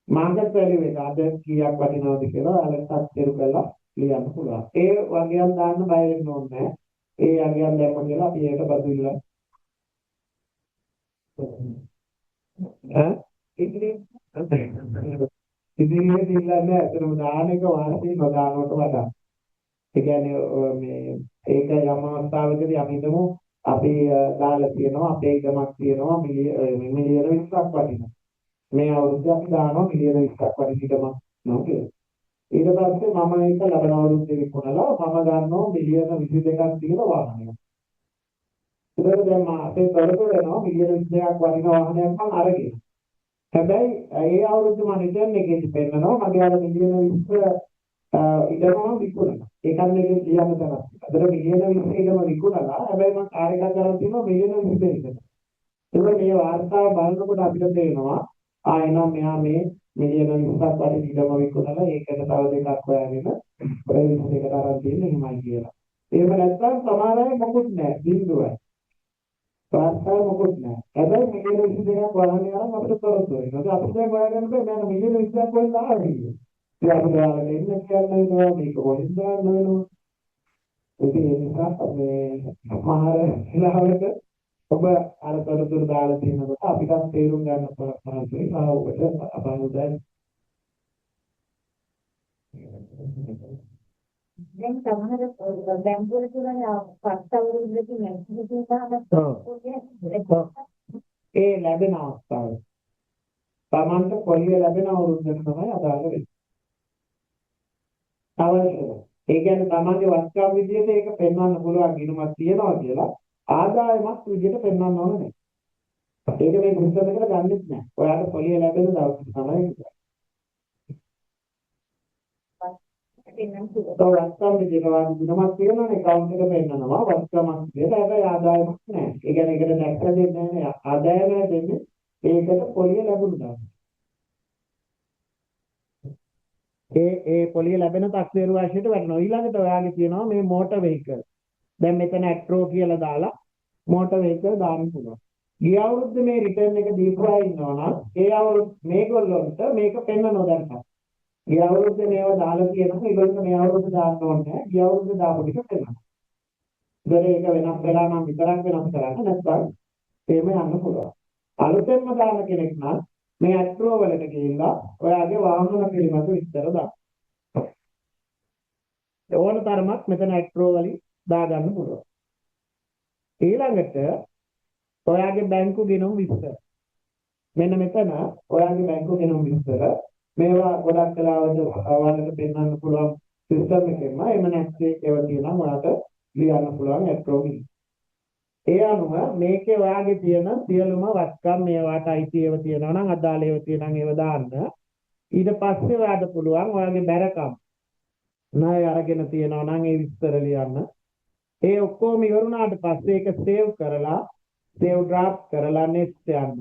[SPEAKER 1] මාකට් වැලියු එක අද කීයක් වටිනවද කියලා ඔයාලට අත්දැක කරලා ලියන්න පුළුවන්. ඒ වගේක් දාන්න බය වෙන්න ඕනේ නැහැ. ඒ වගේක් දැම්ම කියලා අපි ඒකට බදු ඉල්ලන්න. ඈ ඉතිරියේ දිල්ලන්නේ අතරම දාන එක වාසිය නොදානවට වඩා. ඒ කියන්නේ මේ ඒක යම් අවස්ථාවකදී අපි හිතමු අපි දාලා තියෙනවා අපේ ගමක් තියෙනවා මිලියන 20ක් වටිනවා. මේ අවුරුද්දේ අපි දානවා මිලියන 20ක් වටිනකම නෝ කියලා. ඊට පස්සේ මම ඒක ලබන අවුරුද්දේ විකුණලා මම ගන්නවා මිලියන 22ක් තියෙන වාහනයක්. ඒකට දැන් අපේ තොරතුරු වෙනවා මිලියන 22ක් වටින වාහනයක් මම අරගෙන. හැබැයි ඒ අවුරුද්දේ මම රිටර්න් එකේදී පෙන්නනවා මගේ අර මිලියන 20 ඉඩම විකුණනවා. ඒකත් මේකේ කියන්න තරම්. අදට මිලියන 20 ඉඩම විකුණලා හැබැයි මම කාර් එකක් ගන්න තියෙනවා මිලියන 20 එකට. ඒක මේ වාර්තාව බලනකොට අපිට තේරෙනවා එනම් මෙහා මේ මිලියන 20ක් වටින ඉඩම විකුණලා ඒකට තව දෙකක් හොයාගෙන ඔය 20කට අරන් තියෙන්නේ එහෙමයි කියලා. එහෙම නැත්නම් සමහර අය මොකුත් නැහැ බින්දුවයි. වාර්තාව මොකුත් නැහැ. හැබැයි මිලියන 22ක් වහන්නේ අරන් අපිට තොරතුරු වෙනවා. අපිට දැන් හොයාගන්න බෑ මම මිලියන 20ක් වලින් ආවේ කියලා. ඒ අපිට ඔයාලට එන්න කියන්න වෙනවා මේක කොහෙන්ද දාන්න වෙනවා. ඒක නිසා මේ සමහර වෙලාවට ඔබ අර තොරතුරු දාලා තියෙනකොට අපිට තේරුම් ගන්න පහසුයි ආවකට අපහසුයි.
[SPEAKER 2] දැන් සමහර බැංකුවල තුනනේ පස්තවරුද්දකින් නැතිව තියෙනවා.
[SPEAKER 1] ඒ ලැබෙන අවස්ථාව. තමන්ට පොලිය ලැබෙන අවුරුද්දට තමයි අදාළ වෙන්නේ. අවශ්‍යයි. ඒ කියන්නේ තමන්ගේ වස්තුව විදිහට ඒක පෙන්වන්න පුළුවන් ගිණුමක් තියනවා කියලා ආදායමක් විදිහට පෙන්වන්න ඕන නැහැ. ඒක මේ පුස්තකයකට ගන්නෙත් නැහැ. ඔයාලට පොලිය ලැබෙන දවස් තමයි ඒක. වස්තුව විදිහට ගිණුමක් තියනවානේ account එක පෙන්වනවා වස්තුවක් විදිහට හැබැයි ආදායමක් නැහැ. ඒ කියන්නේ ඒකට දැක්ක දෙන්නේ නැහැ. ආදායම දෙන්නේ ඒකට පොලිය ලැබුණා. ඒ පොලිය ලැබෙන තක්සේරු වශයෙන් වටනවා. ඊළඟට ඔයාගේ තියෙනවා මේ මෝටර් වෙහිකල්. දැන් මෙතන ඇට්‍රෝ කියලා දාලා මෝටර් වෙහිකල් දාන්න පුළුවන්. ගිය අවුරුද්දේ මේ රිටර්න් එක දීපුවා ඉන්නවා නම් ඒ අවුරුද්ද මේගොල්ලොන්ට මේක පෙන්වනවා දැන්. ගිය අවුරුද්දේ මේවා දාලා තියෙනවා ඒගොල්ලෝ මේ අවුරුද්ද දාන්න ඕනේ. ගිය අවුරුද්දේ දාපු ටික පෙන්වනවා. ඒක වෙනස් වෙලා නම් විතරක් වෙනස් කරන්න නැත්නම් එහෙම යන්න පුළුවන්. අලුතෙන්ම දාන කෙනෙක් නම් මේ ඇට්‍රෝ වලට ගිහිල්ලා ඔයාගේ වාහන පිළිබඳ විස්තර දාන්න. ඕන තරමක් මෙතන ඇට්‍රෝ වලින් දාගන්න පුළුවන්. ඊළඟට ඔයාගේ බැංකු ගිණුම් විස්තර. මෙන්න මෙතන ඔයාගේ බැංකු ගිණුම් විස්තර මේවා ගොඩක් වෙලාවට ඔයාලට පෙන්වන්න පුළුවන් සිස්ටම් එකෙන්ම එහෙම නැත්නම් ඒවා තියෙනවා ඔයාලට ලියන්න පුළුවන් ඇට්‍රෝ ගිණුම්. ඒ අනුව මේකේ ඔයාගේ තියෙන සියලුම වස්කම් මේවාට අයිති ඒවා තියෙනවා නම් අදාළ ඒවා තියෙනවා නම් ඒවා දාන්න. ඊට පස්සේ ඔයාට පුළුවන් ඔයාගේ බැරකම් ණය අරගෙන තියෙනවා නම් ඒ විස්තර ලියන්න. ඒ ඔක්කොම ඉවරුණාට පස්සේ ඒක සේව් කරලා සේව් ඩ්‍රාෆ්ට් කරලා නෙක්ස්ට් යන්න.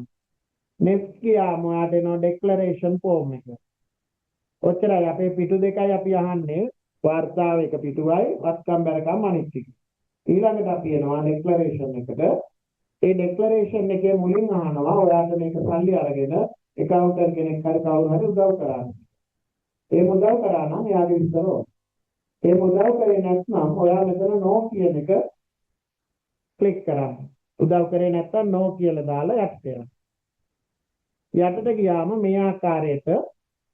[SPEAKER 1] නෙක්ස්ට් ගියාම ඔයාට එනවා ඩෙක්ලරේෂන් ෆෝම් එක. ඔච්චරයි අපේ පිටු දෙකයි අපි අහන්නේ. වාර්තාව එක පිටුවයි වස්කම් බැරකම් අනිත් එක. ඊළඟට අපි එනවා ඩෙක්ලරේෂන් එකට. ඒ ඩෙක්ලරේෂන් එකේ මුලින් අහනවා ඔයාට මේක සල්ලි අරගෙන account කෙනෙක් හරි කවුරු හරි උදව් කරන්න. ඒ උදව් කරා නම් එයාගේ විස්තර ඕන. ඒ උදව් කරේ නැත්නම් ඔයා මෙතන no කියන එක ක්ලික් කරන්න. උදව් කරේ නැත්නම් no කියලා දාලා යටට යන්න. යටට ගියාම මේ ආකාරයට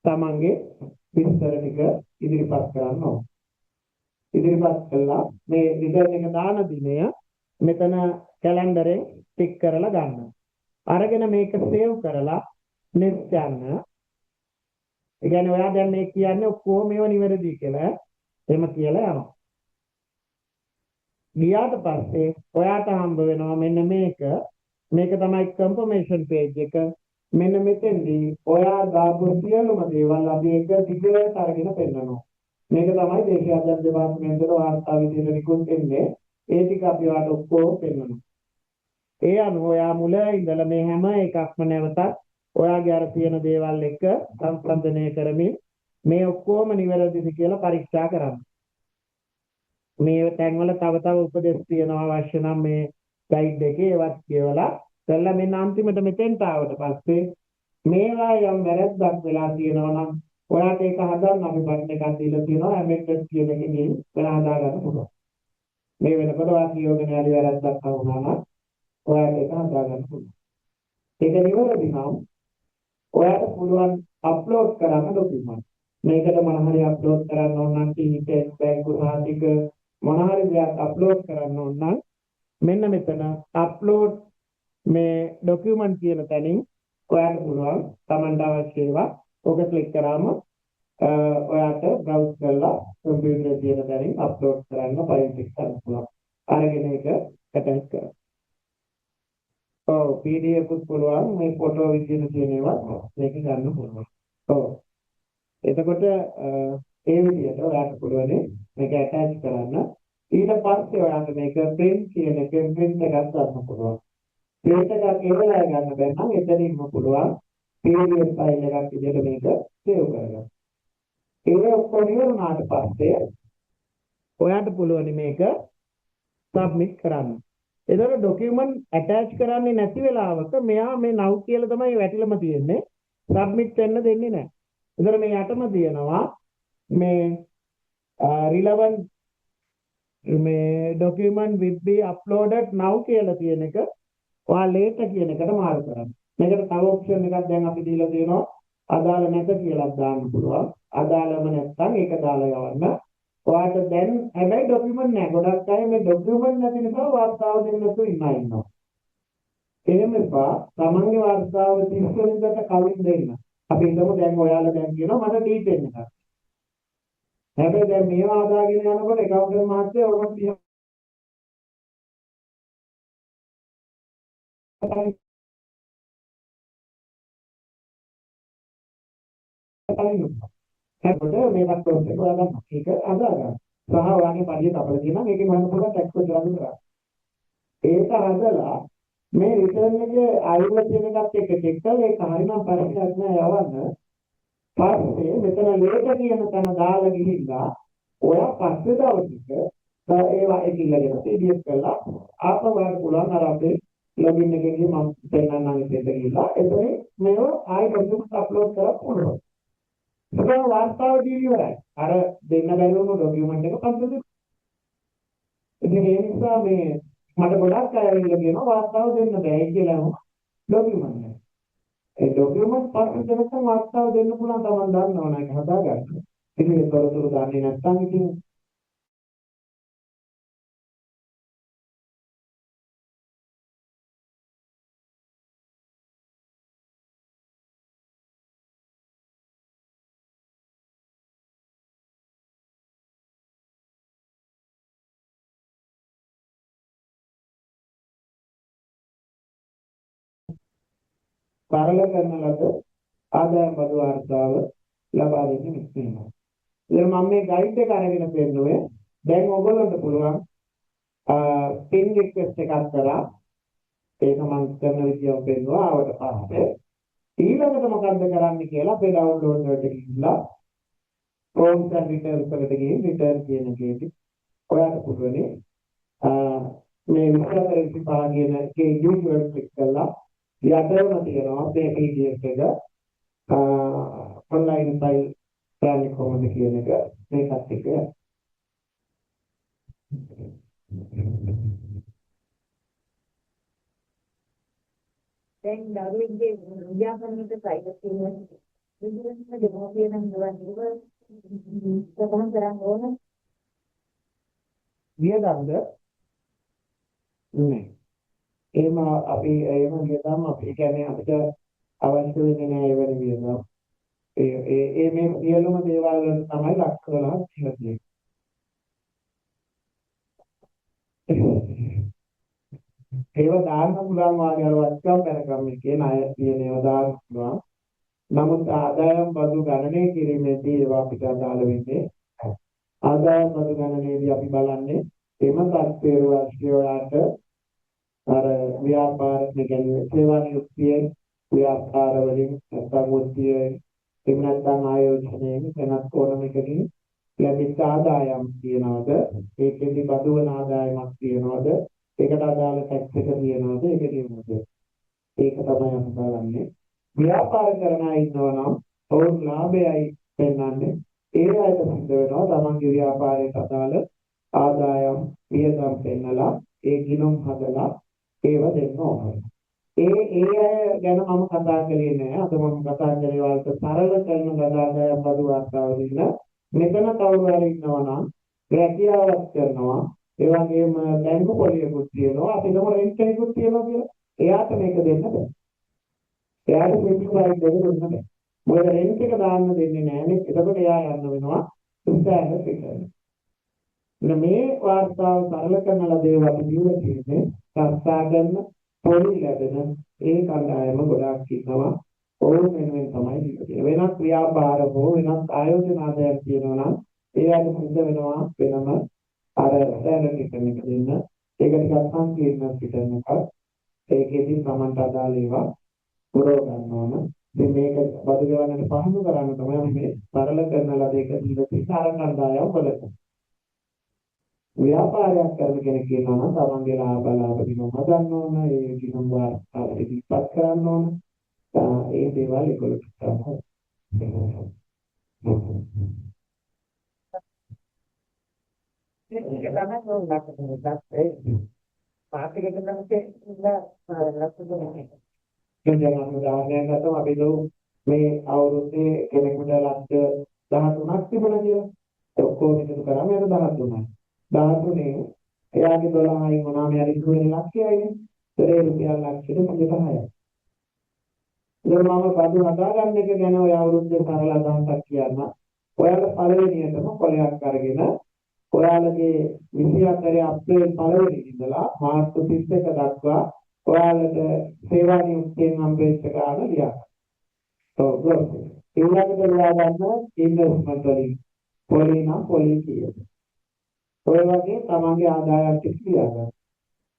[SPEAKER 1] තමන්ගේ විස්තර ටික ඉදිරිපත් කරන්න ඕන. ඉදිරිපත් කළා මේ රිටර්න් එක දාන දිනය මෙතන කැලෙන්ඩරේ ටික් කරලා ගන්න. අරගෙන මේක සේව් කරලා නෙක්ස්ට් යන්න. ඒ කියන්නේ ඔයා දැන් මේ කියන්නේ ඔක්කොම මේව නිවැරදි කියලා එහෙම කියලා යනවා.
[SPEAKER 3] ගියාට පස්සේ ඔයාට හම්බ වෙනවා මෙන්න මේක තමයි කන්ෆර්මේෂන් පේජ් එක. මෙන්න මෙතෙන්දී ඔයා දාපු සියලුම දේවල් අපි එක දිගට අරගෙන පෙන්නනවා. මේක තමයි දේශීය අධ්‍යාපන දෙපාර්තමේන්තුවේ වාර්තා විදියට නිකුත් වෙන්නේ. ඒ ටික අපි ඔයාලට ඔක්කොම පෙන්නනවා. ඒ අනුව ඔයා මුල ඉඳලා මේ හැම එකක්ම නැවතත් ඔයාගේ අර තියෙන දේවල් එක්ක සංසන්දනය කරමින් මේ ඔක්කොම නිවැරදිද කියලා පරීක්ෂා කරන්න. මේ තැන්වල තව උපදෙස් තියෙනවා අවශ්‍ය නම් මේ ගයිඩ් එකේ ඒවත් කියවලා කළා මෙන්න අන්තිමට මෙතෙන්ට ආවට පස්සේ මේවා යම් වැරද්දක් වෙලා තියෙනවා නම් ඔයාට ඒක හදන්න අපි බටන් එකක් දීලා තියෙනවා ඇමෙන්ඩ්මන්ට් කියන එකකින් ඔයා හදා ගන්න පුළුවන්. මේ වෙනකොට ඔයා කියෝගෙන හරි වැරද්දක් වුණා නම් ඔයාට ඒක හදා ගන්න පුළුවන්. ඒක නිවැරදි නම් ඔයාට පුළුවන් අප්ලෝඩ් කරන්න ડોකියුමන්ට්. මේකට මොන හරි අප්ලෝඩ් කරන්න ඕන නම් ටීටෙන් බැංකු සාතික මොන හරි දෙයක් අප්ලෝඩ් කරන්න ඕන නම් මෙන්න මෙතන අප්ලෝඩ් මේ ડોකියුමන්ට් කියන තැනින් ඔයාට පුළුවන් Tamanට අවශ්‍ය ඒවා ඔක ක්ලික් කරාම ඔයාට බ්‍රවුස් කරලා කම්පියුටරේ තියෙන තැනින් අප්ලෝඩ් කරන්න ෆයිල් ටික ගන්න පුළුවන්. අරගෙන ඒක ඇටච් කරන්න. ඔව් PDF උත් පුළුවන් මේ ෆොටෝ විදිහට තියෙන ඒවා මේක ගන්න පුළුවන්. ඔව් එතකොට ඒ විදිහට ඔයාලට පුළුවන් මේක ඇටච් කරන්න. ඊට පස්සේ ඔයාලට මේක print කියන එකෙන් print එකක් ගන්න පුළුවන්. print එකක් ඉවරයි ගන්න බැන්න නම් එතනින්ම පුළුවන් PDF ෆයිල් එකක් විදිහට මේක සේව් කරගන්න. ඒක ඔක්කොම ඉවරනාට පස්සේ ඔයාලට පුළුවන් මේක සබ්මිට් කරන්න. එතකොට ડોකියුමන්ට් ඇටච් කරන්නේ නැති වෙලාවක මෙයා මේ now කියලා තමයි වැටිලම තියෙන්නේ. සබ්මිට් වෙන්න දෙන්නේ නැහැ. එතකොට මේ යටම තියෙනවා මේ relevant මේ document will be uploaded now කියලා තියෙන එක ඔයා later කියන එකට මාරු කරන්න. මේකට තව ඔප්ෂන් එකක් දැන් අපි දීලා තියෙනවා අදාළ නැත කියලා දාන්න පුළුවන්. අදාළම නැත්නම් ඒක දාලා යවන්න. ඔයාට දැන් හැබැයි document නැහැ. ගොඩක් අය මේ document නැති නිසා වාර්තාව දෙන්න නැතුව ඉන්නවා. එහෙම එපා. තමන්ගේ වාර්තාව 30 වෙනිදාට කලින් දෙන්න. අපි හිතමු දැන් ඔයාලා දැන් කියනවා මට ඩීටේල් එකක්. හැබැයි දැන් මේවා ආදාගෙන යනකොට එකවුන්ටර් මහත්තයා ඔබට 30 හැබැයි මේවත් තෝරන්න ඔයාලා ඒක අදාගන්න. සහ ඔයාගේ පරිදි අපල තියෙනවා මේකේ මම පොඩ්ඩක් ටැක්ස් එක දාන්න කරා. ඒක හදලා මේ රිටර්න් එකේ ආයෙත් තියෙන එකත් එක්ක චෙක් කරලා ඒක හරිනම් පරිස්සමක් නෑ යවන්න. පස්සේ මෙතන ලේට කියන තැන දාලා ගිහිල්ලා ඔයා පස්සේ දවසක ඒවා එකිනෙකට PDF කරලා ආපහු ගන්න පුළුවන් අර අපේ ලොගින් එකේදී මම පෙන්නන්නම් ඉතින් ගිහිල්ලා එතන මේව ආයෙ ඩොකියුමන්ට් අප්ලෝඩ් කරලා පුළුවන්. ඒක වාර්තාව දීලා ඉවරයි. අර දෙන්න බැරි වුණු ඩොකියුමන්ට් එක පස්සේ ඉතින් ඒ නිසා මේ මට ගොඩක් අය ඇවිල්ලා කියනවා වාර්තාව දෙන්න බෑ කියලා ඩොකියුමන්ට් එක. ඒ ડોකියුමන්ට් පස්සේ දෙනකම් වාර්තාව දෙන්න පුළුවන් තමයි දන්නවනේ ඒක හදාගන්න. ඉතින් ඒ තොරතුරු දන්නේ නැත්නම් ඉතින් පරල කරන ලද ආදායම් බදු වාර්තාව ලබා දෙන්නේ මෙතනයි. ඉතින් මම මේ ගයිඩ් එක අරගෙන පෙන්නුවේ දැන් ඔයගොල්ලන්ට පුළුවන් පින් රික්වෙස්ට් එකක් කරා ඒක මම කරන විදියව පෙන්නුවා ආවට පස්සේ ඊළඟට මොකද්ද කරන්න කියලා අපේ ඩවුන්ලෝඩ් වලට ගිහිල්ලා forms and returns වලට ගිහින් return කියන එකේදී ඔයාලට පුළුවන් මේ විස්තර විභාගයේ එකේ usual click කරලා යටම තියෙනවා මේ PDF එක ඔන්ලයින් ෆයිල් කරන්නේ කොහොමද කියන එක මේකත් එක්ක
[SPEAKER 2] දැන් දරුවෙක්ගේ විද්‍යාපනයක සයිට් තියෙනවා. විද්‍යාපනයේ දෙමෝපියන් ගවන්නේ සබන් කරන් ඕන.
[SPEAKER 3] වියදම්ද නේ. එහෙම අපි එහෙම ගියම අපි කියන්නේ අපිට අවශ්‍ය වෙන්නේ නැහැ ඒ වෙන වියදම්. ඒ මේ සියලුම දේවල් වලට තමයි ලක් කරලා තියෙන්නේ. ඒව දාන්න පුළුවන් වාගේ අර වත්කම් පෙරකම් කියන අය තියෙන ඒවා දාන්න පුළුවන්. නමුත් ආදායම් බදු ගණනය කිරීමේදී ඒවා අපිට අදාළ වෙන්නේ නැහැ. ආදායම් බදු ගණනයේදී අපි බලන්නේ එම තත්ත්වයේ වර්ෂයට අර ව්‍යාපාර කියන්නේ සේවා නියුක්තිය ව්‍යාපාර වලින් නැත්නම් මුත්‍තිය එහෙම නැත්නම් ආයෝජනයෙන් වෙනත් ඕනම එකකින් ලැබිච්ච ආදායම් තියනවාද ඒකෙදි බදු වන ආදායමක් තියනවාද ඒකට අදාළ ටැක්ස් එක තියනවාද ඒක කියනවාද ඒක තමයි අපි බලන්නේ ව්‍යාපාර කරන අය ඉන්නවා නම් ඔවුන් ලාභයයි පෙන්වන්නේ ඒ අයට සිද්ධ වෙනවා තමන්ගේ ව්‍යාපාරයට අදාළ ආදායම් වියදම් පෙන්නලා ඒ ගිණුම් හදලා ඒව දෙන්න ඕනේ. ඒ අය ගැන මම කතා කරේ නෑ. අද මම කතා කරේ වලට සරල කරන ආදායම් බදු වාර්තාවල ඉන්න මෙතන කවුරු හරි ඉන්නවා නම් රැකියාවක් කරනවා ඒ වගේම බැංකු පොලියකුත් තියෙනවා අපි නම රෙන්ට් එකකුත් තියෙනවා කියලා. එයාට මේක දෙන්න බෑ. එයාට පිටිපස්සෙන් දෙන්න බෑ. මොකද රෙන්ට් එක දාන්න දෙන්නේ නෑනේ. එතකොට එයා යන්න වෙනවා උත්සාහ පිටට. මේ වාර්තාව සරල කරන ලදේ අපි දීලා තියෙන්නේ සංස්ථාගන්න පොලි ලැබෙන ඒ කණ්ඩායම ගොඩාක් ඉන්නවා ඕන වෙනුවෙන් තමයි දීලා වෙනත් ව්‍යාපාර හෝ වෙනත් ආයෝජන ආදායම් තියෙනවා නම් ඒ අය සිද්ධ වෙනවා වෙනම අර ස්ටෑන්ඩඩ් එක දෙන්න ඒක ටිකක් සංකීර්ණ පිටන එකක් ඒකෙදි සමන්ත අදාළ ඒවා පුරව ගන්න ඕන ඉතින් මේක බදු ගෙවන්නට පහසු කරන්න තමයි මේ සරල කරන ලද එක දීලා තියෙන අර කණ්ඩායම් වලට ව්‍යාපාරයක් කරන කෙනෙක් කියනවා නම් තමන්ගේ ලාභ දිනුම් හදන්න ඕන ඒ දිනුම් වාර්තා ඉදිරිපත් කරන්න ඕන ඒ දේවල් ඒගොල්ලෝ කරනවා
[SPEAKER 2] ඒක තමයි නෝනාකේ පාටික කරනකොට ඉඳලා ලක්ෂ
[SPEAKER 3] දැන් අපි උදාහරණයක් ගත්තම අපි මේ අවුරුද්දේ කෙනෙකුට ලක්ෂ 13ක් තිබුණා කියලා ඔක්කොම එකතු කරාම ඒක 13යි 13න් එයාගේ 12යි මොනවාම හරි ඉතුරු වෙන ලක්ෂයයිනේ. ඒ රුපියල් ලක්ෂෙට 105යි. ඉතින් මම බදු හදාගන්න එක ගැන ඔය අවුරුද්දේ සරල අදහසක් කියන්න. ඔයාලා පළවෙනියටම කොලයක් අරගෙන ඔයාලගේ 24 අප්‍රේල් පළවෙනි ඉඳලා මාර්තු 31 දක්වා ඔයාලට සේවා නියුක්තියෙන් හම්බෙච්ච ගාන ලියා. ඔව් ඊළඟට ලියා ගන්න ඉන්වෙස්ට්මන්ට් වලින් පොලි නම් පොලි කියනවා. ඔය වගේ තමන්ගේ ආදායම් ටික ලියා ගන්න.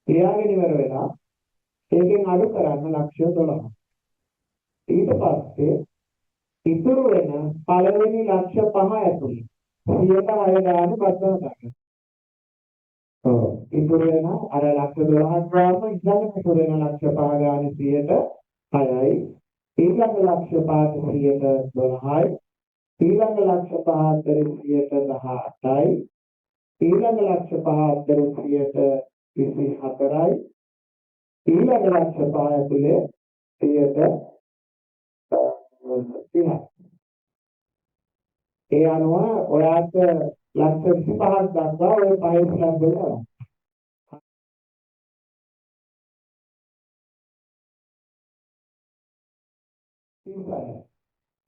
[SPEAKER 3] ලියාගෙන ඉවර වෙලා ඒකෙන් අඩු කරන්න ලක්ෂ 12. ඊට පස්සේ ඉතුරු වෙන පළවෙනි ලක්ෂ 5 ඇතුළේ 106 ගාන බද්දා ගන්න. ඔව් ඉතුරු වෙන අර ලක්ෂ 12ක් ගාම ඊළඟ ඉතුරු වෙන ලක්ෂ 5 ගාන 106යි. ඊළඟ ලක්ෂ 5 12යි. ඊළඟ ලක්ෂ 5 18යි. ඊළඟ ලක්ෂ 5 24යි ඊළඟ ලක්ෂ 5 ඇතුලේ 30යි ඒ අනුව ඔයාට ලක්ෂ 25ක් දක්වා ඔය පහේ ස්ලැබ් වෙනවා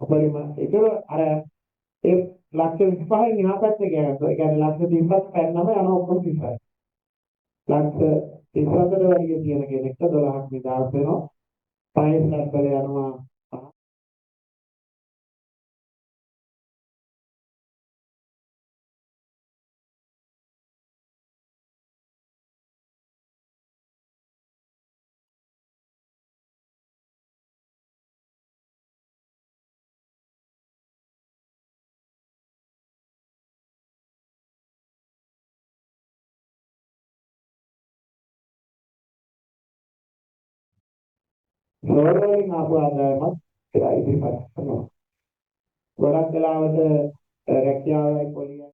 [SPEAKER 3] ඔබලිම ඒක අර ඒ ලක්ෂ 25න් එහා පැත්තේ ගියොත් ඒ කියන්නේ ලක්ෂ 30ක් පැන්නම යන ඔක්කොම 30යි. ලක්ෂ 34 වගේ තියෙන කෙනෙක්ට 12ක් නිදාස් වෙනවා. පහේ ස්ලැබ් වල යනවා සෝරවලින් ආපු ආදායමත් ඒලා ඉදිරිපත් කරනවා. ගොඩක් වෙලාවට රැකියාවයි පොලියයි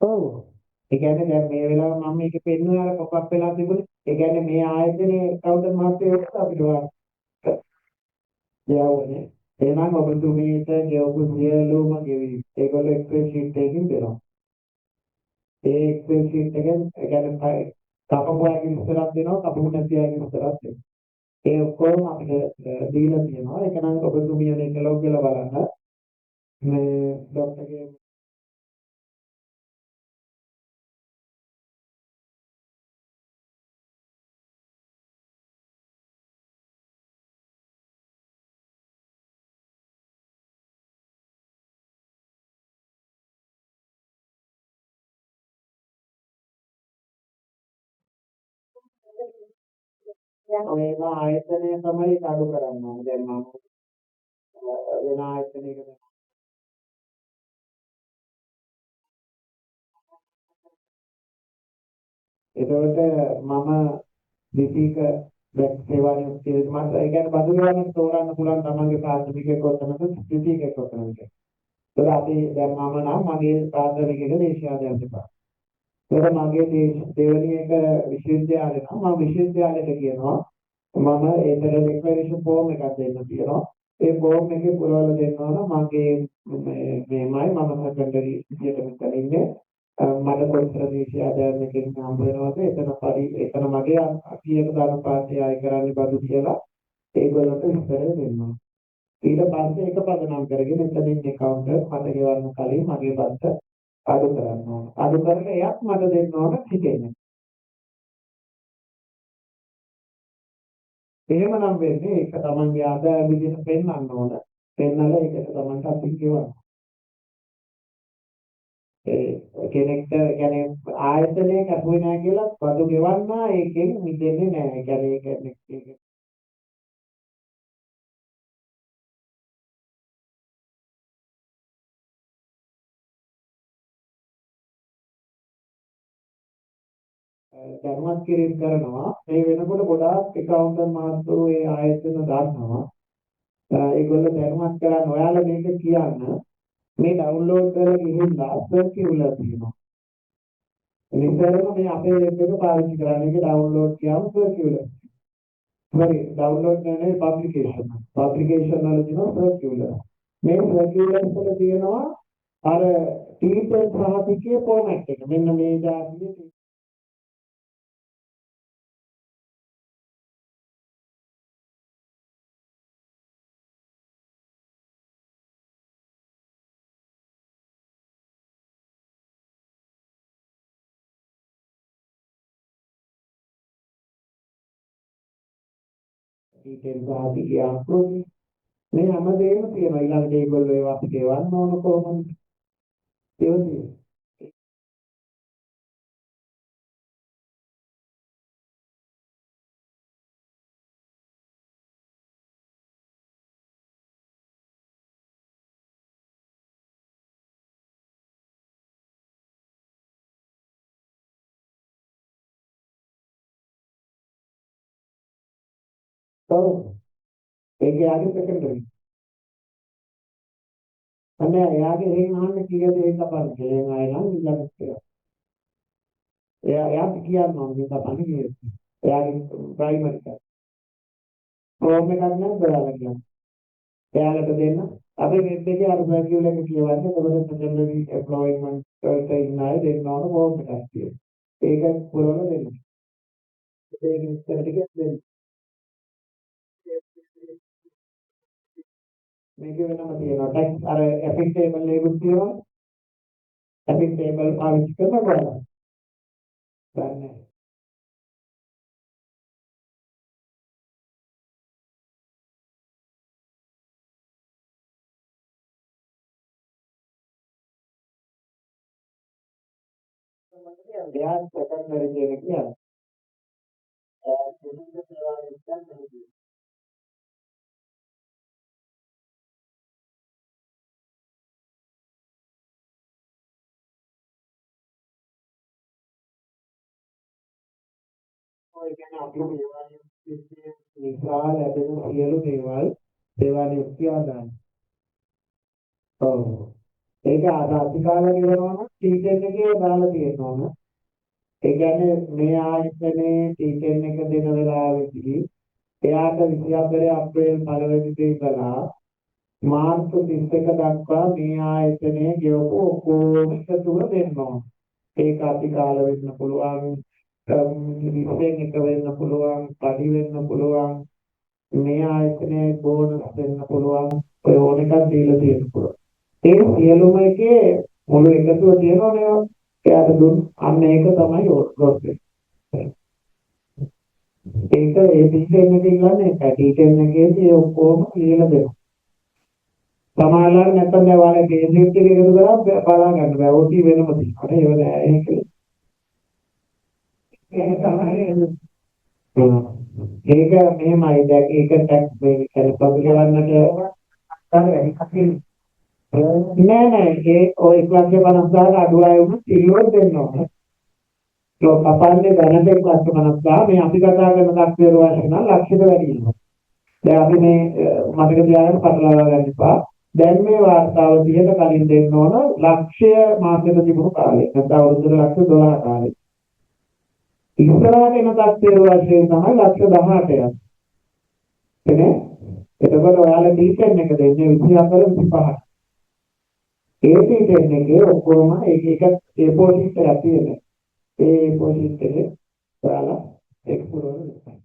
[SPEAKER 3] ඔව් ඒ කියන්නේ දැන් මේ වෙලාව මම මේක පෙන්වන අර පොප් අප් වෙලා තිබුණේ. ඒ කියන්නේ මේ ආයතනයේ කවුද මහත්තයෝ අපිට යවන්නේ. එහෙනම් ඔබතුමීට ගෙවපු සියලුම ගෙවි ඒගොල්ලෝ එක්ස්ප්‍රෙස් ෂීට් එකකින් දෙනවා. ඒ එක්සෙල් ෂීට් එකෙන් ඒ කියන්නේ කපපුවාගේ විස්තරයක් දෙනවා කපපු නැති අයගේ විස්තරයක් දෙනවා. ඒ ඔක්කොම අපිට දීලා තියෙනවා. ඒක නම් ඔබතුමිය මේක ලොග් කරලා බලන්න. මේ ડોක්ටර්ගේ ඔයවා ආයතනය තමයි අඩු කරන්න ඕනේ. දැන් මම වෙන ආයතනයකට එතකොට මම දීපික බැක් සේවා නියුක්තිය මත ඒ කියන්නේ බදු ගානක් තෝරන්න පුළුවන් තමන්ගේ ප්‍රාථමික කොතනද දීපික කොතනද. ඒත් අපි දැන් මම නම් මගේ ප්‍රාථමික එක දේශීය අධ්‍යාපනය. ඒක මගේ දෙවෙනි එක විශ්වවිද්‍යාලය නම් මම විශ්වවිද්‍යාලයට කියනවා මම ඒතර ඩික්ලරේෂන් ෆෝම් එකක් දෙන්න තියෙනවා. ඒ ෆෝම් එකේ පුරවලා දෙනවා නම් මගේ මේමයි මම සෙකන්ඩරි විදියට මෙතන ඉන්නේ. මට කොච්චර දේශීය ආදායමකින් හම්බ වෙනවද එතන මගේ කීයක දාන පාඩේ ආය කරන්නේ බදු කියලා ඒගොල්ලන්ට විස්තර දෙනවා. ඊට පස්සේ එක පදනම් කරගෙන එතනින් account මට ගෙවන්න කලින් මගේ බද්ද අඩු කරන්න ඕන. අඩු කරලා එයක් මට දෙන්න ඕන හිතෙන්නේ. එහෙමනම් වෙන්නේ ඒක තමන්ගේ ආදායම විදිහට පෙන්වන්න ඕන. පෙන්නලා ඒකට තමන්ට අතින් ගෙවන්න. ඒ කෙනෙක්ට කියන්නේ ආයතනයේ කැපුවේ නැහැ කියලා බදු ගෙවන්න ඒකෙන් මිදෙන්නේ නැහැ. ඒ කියන්නේ ඒක දැනුවත් කිරීම කරනවා. මේ වෙනකොට ගොඩාක් account මාස්ටරෝ ඒ ආයතන ගන්නවා. ඒගොල්ලෝ දැනුවත් කරන්න ඔයාලා මේක කියන්න මේ ඩවුන්ලෝඩ් කරලා ගිහිල්ලා සර්කියුලර් තියෙනවා. නිතරම මේ අපේ වෙබ් එක පාවිච්චි කරන්න එක ඩවුන්ලෝඩ් කියවම සර්කියුලර්. හරි ඩවුන්ලෝඩ් කරන්නේ පබ්ලිකේෂන්. පබ්ලිකේෂන් වල තියෙනවා සර්කියුලර්. මේ සර්කියුලර් වල තියෙනවා අර ටීචර් සහතිකයේ ෆෝමැට් එක. මෙන්න මේ જાතියේ ටීචර් සහතිකයේ අප්ලෝඩ් මේ හැමදේම තියෙනවා. ඊළඟට ඒගොල්ලෝ ඒවා අපිට එවන්න ඕන කොහොමද? ඒක තියෙනවා. ඔව්. ඒක යාගේ සෙකන්ඩරි. අනේ යාගේ එහෙන් අහන්න කීයද ඒක කපන්නේ කියලා. එහෙන් ආයෙ නම් ඊළඟට කියලා. එයාට කියන්න ඕනේ මේක කපන්නේ කියලා. එයාගේ ප්‍රයිමරි එක. ෆෝම් එකක් නම් බලලා කියන්න. එයාලට දෙන්න. අපි වෙබ් එකේ අර සර්කියුලර් එක කියවන්නේ. එතකොට සෙකන්ඩරි එම්ප්ලොයිමන්ට් වලට ඉන්න අය දෙන්න ඕන ෆෝම් එකක් තියෙනවා. ඒක පුරවලා දෙන්න. ඒක විස්තර ටික දෙන්න. මේක වෙනම තියෙනවා. ටැක්ස් අර එපික් ටේබල් එකකුත් තියෙනවා. එපික් ටේබල් පාවිච්චි කරලා බලන්න. ගන්න. එයා සෙකන්ඩරි කියන කියන්නේ. සිවිල් සේවා නියුක්තිය ඔය කියන්නේ අපි සේවා නියුක්තිය නිසා ලැබෙන සියලු දේවල් සේවා නියුක්තිය ආදාන. ඔව්. ඒක අධිකාරිය කියනවා නම් T10 එකේ දාලා තියෙනවා. ඒ කියන්නේ මේ ආයතනයේ T10 එක දෙන වෙලාවෙදී එයාට 24 අප්‍රේල් 1 වෙනිදා ඉඳලා මාර්තු 31 දක්වා මේ ආයතනයේ ගෙවපු ඔක්කොම එකතුව දෙන්න ඕන. ඒක අතිකාල වෙන්න පුළුවන්, 20න් එක වෙන්න පුළුවන්, පඩි වෙන්න පුළුවන්, මේ ආයතනයේ බෝනස් වෙන්න පුළුවන්, ඔය ඕන එකක් දීලා තියෙන්න පුළුවන්. ඒ සියලුම එකේ මුළු එකතුව තියෙනවනේ එයාට දුන්න. අන්න ඒක තමයි ඕර්ගොස් එක. ඒක ඒ ඩීටේල් එකේ ඉන්නේ ඒක ඩීටේල් එකේදී ඒ ඔක්කොම ලියලා දෙනවා. සමහරවල් නැත්නම් දැන් ඔයාලා බේසික් එක එකතු කරලා බලා ගන්න බෑ. OT වෙනම තියෙනවා. ඒක නෑ ඒක. ඒක මෙහෙමයි දැන් ඒක ටැක්ස් මේ කියන්නේ පබ්ලික් ගන්නට වැඩි කටින් නෑ ඒ ඔය 1,50,000 අඩු අය වුණත් ඉල්ලුවක් දෙන්න ඕනේ. ඒක අපන්නේ දැනට 1,50,000 මේ අපි කතා කරන දක්ෂ වශයෙන් නම් ලක්ෂයට වැඩි ඉන්නවා. දැන් අපි මේ මතක තියාගන්න පටලවා ගන්න එපා. දැන් මේ වාර්තාව 30ට කලින් දෙන්න ඕන ලක්ෂය මාසෙක තිබුණු කාලේ. නැත්නම් අවුරුද්දට ලක්ෂ 12 කාලේ. ඉස්සරහට එන දක්ෂ වශයෙන් තමයි ලක්ෂ 18 යන්නේ. එනේ එතකොට ඔයාලා ඩීටේල් එක දෙන්නේ 24 25. ඒ ඩීටේල් එකේ ඔක්කොම එක ඒ පොලිස් එකක් තියෙනවා. ඒ පොලිස් එකේ ඔයාලා එක්ස්පෝර් කරනවා.